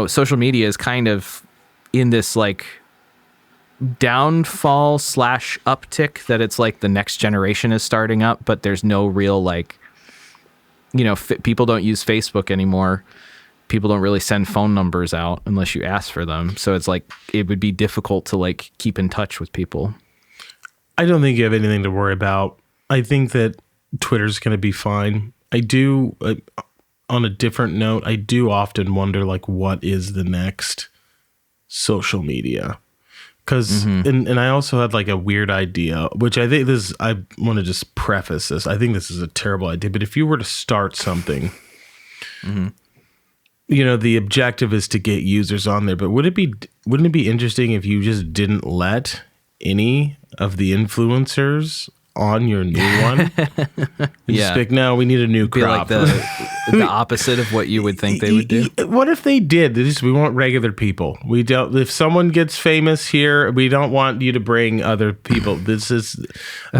social media is kind of in this like downfall / uptick, that it's like the next generation is starting up, but there's no real like, people don't use Facebook anymore. People don't really send phone numbers out unless you ask for them. So it's like, it would be difficult to like keep in touch with people. I don't think you have anything to worry about. I think that Twitter's going to be fine. I do, on a different note, I do often wonder like, what is the next social media? Because, and I also had like a weird idea, which I think I want to just preface this. I think this is a terrible idea, but if you were to start something, the objective is to get users on there, but wouldn't it be interesting if you just didn't let any of the influencers on your new one? Just like, no, we need a new crop. Be like the opposite of what you would think they would do. What if they did? We want regular people. We don't. If someone gets famous here, we don't want you to bring other people. This is.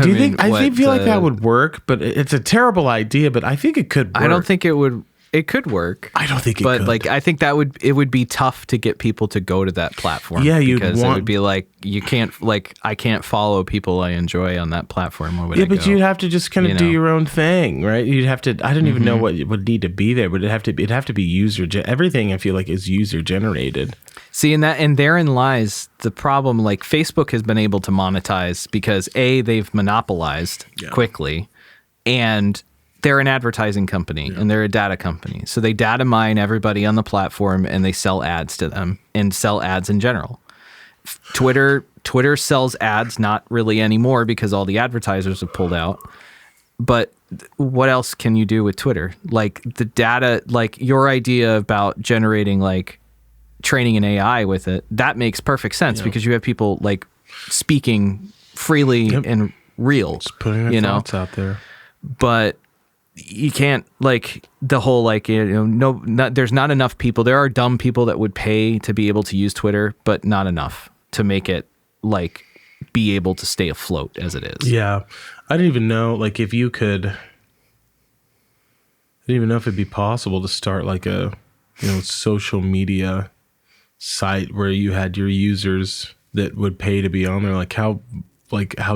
Do you think? I feel like that would work, but it's a terrible idea. But I think it could work. I don't think it would. It could work. I don't think it could. But like, I think it would be tough to get people to go to that platform. Yeah, because it would be like, you can't, like, I can't follow people I enjoy on that platform. Where would I but go? you'd have to just kind of do your own thing, right? You'd have to. I don't even know what would need to be there, but it'd have to be user. Everything I feel like is user generated. See, and therein lies the problem. Like, Facebook has been able to monetize because they've monopolized quickly, and they're an advertising company and they're a data company. So they data mine everybody on the platform and they sell ads to them and sell ads in general. Twitter sells ads, not really anymore because all the advertisers have pulled out. But what else can you do with Twitter? Like, the data, like your idea about generating, like, training an AI with it, that makes perfect sense because you have people like speaking freely and real. Just putting their thoughts out there. But you can't, like, the whole, like, there's not enough people. There are dumb people that would pay to be able to use Twitter, but not enough to make it, like, be able to stay afloat as it is. Yeah. I didn't even know, like, if you could, I didn't even know if it'd be possible to start, like, a, social media site where you had your users that would pay to be on there. Like, how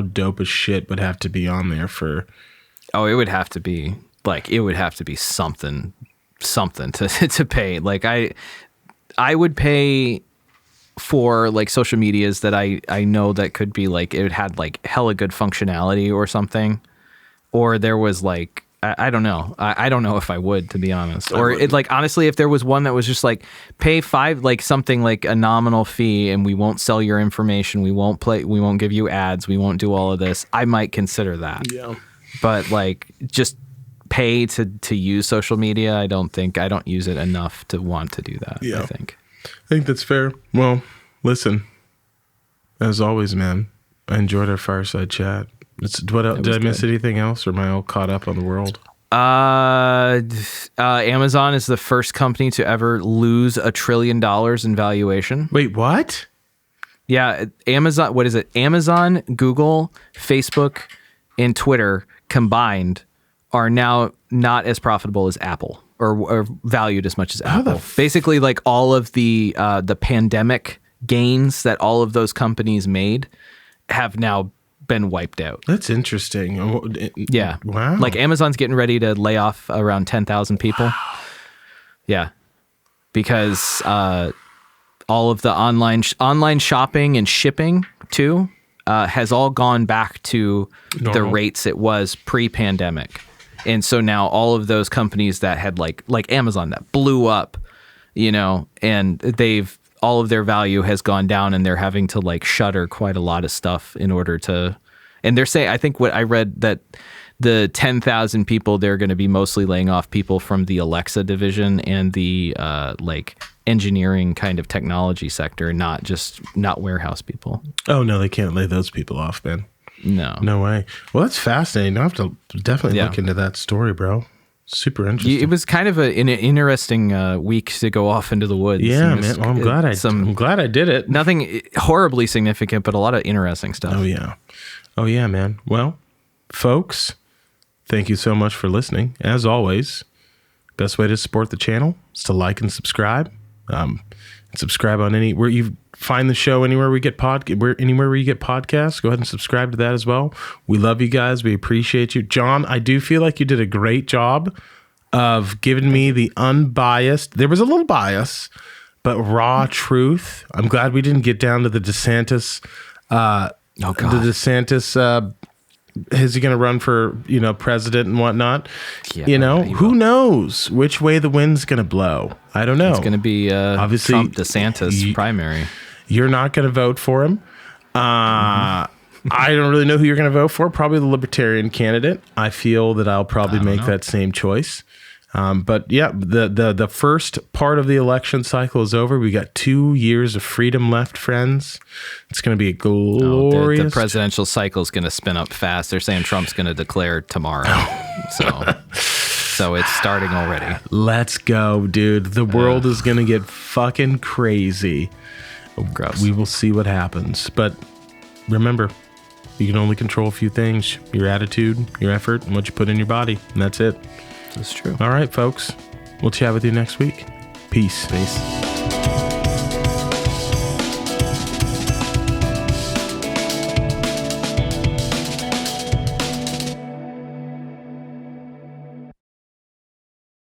dope as shit would have to be on there for... Oh, it would have to be something to pay. Like, I would pay for, like, social medias that I know that could be, like, it had, like, hella good functionality or something, or there was, like, I don't know. I don't know if I would, to be honest. Or it, like, honestly, if there was one that was just like, pay something like a nominal fee and we won't sell your information, we won't give you ads, we won't do all of this, I might consider that. Yeah. But, like, just pay to use social media, I don't use it enough to want to do that. Yeah. I think that's fair. Well, listen, as always, man, I enjoyed our fireside chat. Did I miss anything else, or am I all caught up on the world? Amazon is the first company to ever lose $1 trillion in valuation. Wait, what? Yeah, Amazon. What is it? Amazon, Google, Facebook, and Twitter combined are now not as profitable as Apple, or valued as much as Apple. Basically, like, all of the pandemic gains that all of those companies made have now been wiped out. That's interesting. Yeah. Wow. Like, Amazon's getting ready to lay off around 10,000 people. Wow. Yeah. Because all of the online shopping and shipping too has all gone back to the rates it was pre-pandemic. And so now all of those companies that had like Amazon that blew up, and all of their value has gone down, and they're having to, like, shutter quite a lot of stuff in order to, and they're saying, I think what I read, that the 10,000 people, they're going to be mostly laying off people from the Alexa division and the like engineering kind of technology sector, not warehouse people. Oh no, they can't lay those people off, man. No way. Well, that's fascinating. I'll have to definitely look into that story, bro. Super interesting. It was kind of an interesting week to go off into the woods. Yeah, man. Well, I'm glad I did it. Nothing horribly significant, but a lot of interesting stuff. Oh yeah, man. Well, folks, thank you so much for listening. As always, best way to support the channel is to like and subscribe. Subscribe on where you find the show, anywhere we get anywhere where you get podcasts. Go ahead and subscribe to that as well. We love you guys. We appreciate you, John. I do feel like you did a great job of giving me the unbiased. There was a little bias, but raw truth. I'm glad we didn't get down to the DeSantis. The DeSantis. Is he going to run for president and whatnot? Yeah, who knows which way the wind's going to blow? I don't know. It's going to be obviously Trump DeSantis primary. You're not going to vote for him. I don't really know who you're going to vote for. Probably the Libertarian candidate. I feel that I'll probably make that same choice. But yeah, the first part of the election cycle is over. We got 2 years of freedom left, friends. It's going to be a glorious. The presidential cycle is going to spin up fast. They're saying Trump's going to declare tomorrow. So it's starting already. Let's go, dude. The world is going to get fucking crazy. Gross. We will see what happens. But remember, you can only control a few things: your attitude, your effort, and what you put in your body. And that's it. That's true. All right, folks. We'll chat with you next week. Peace. Peace.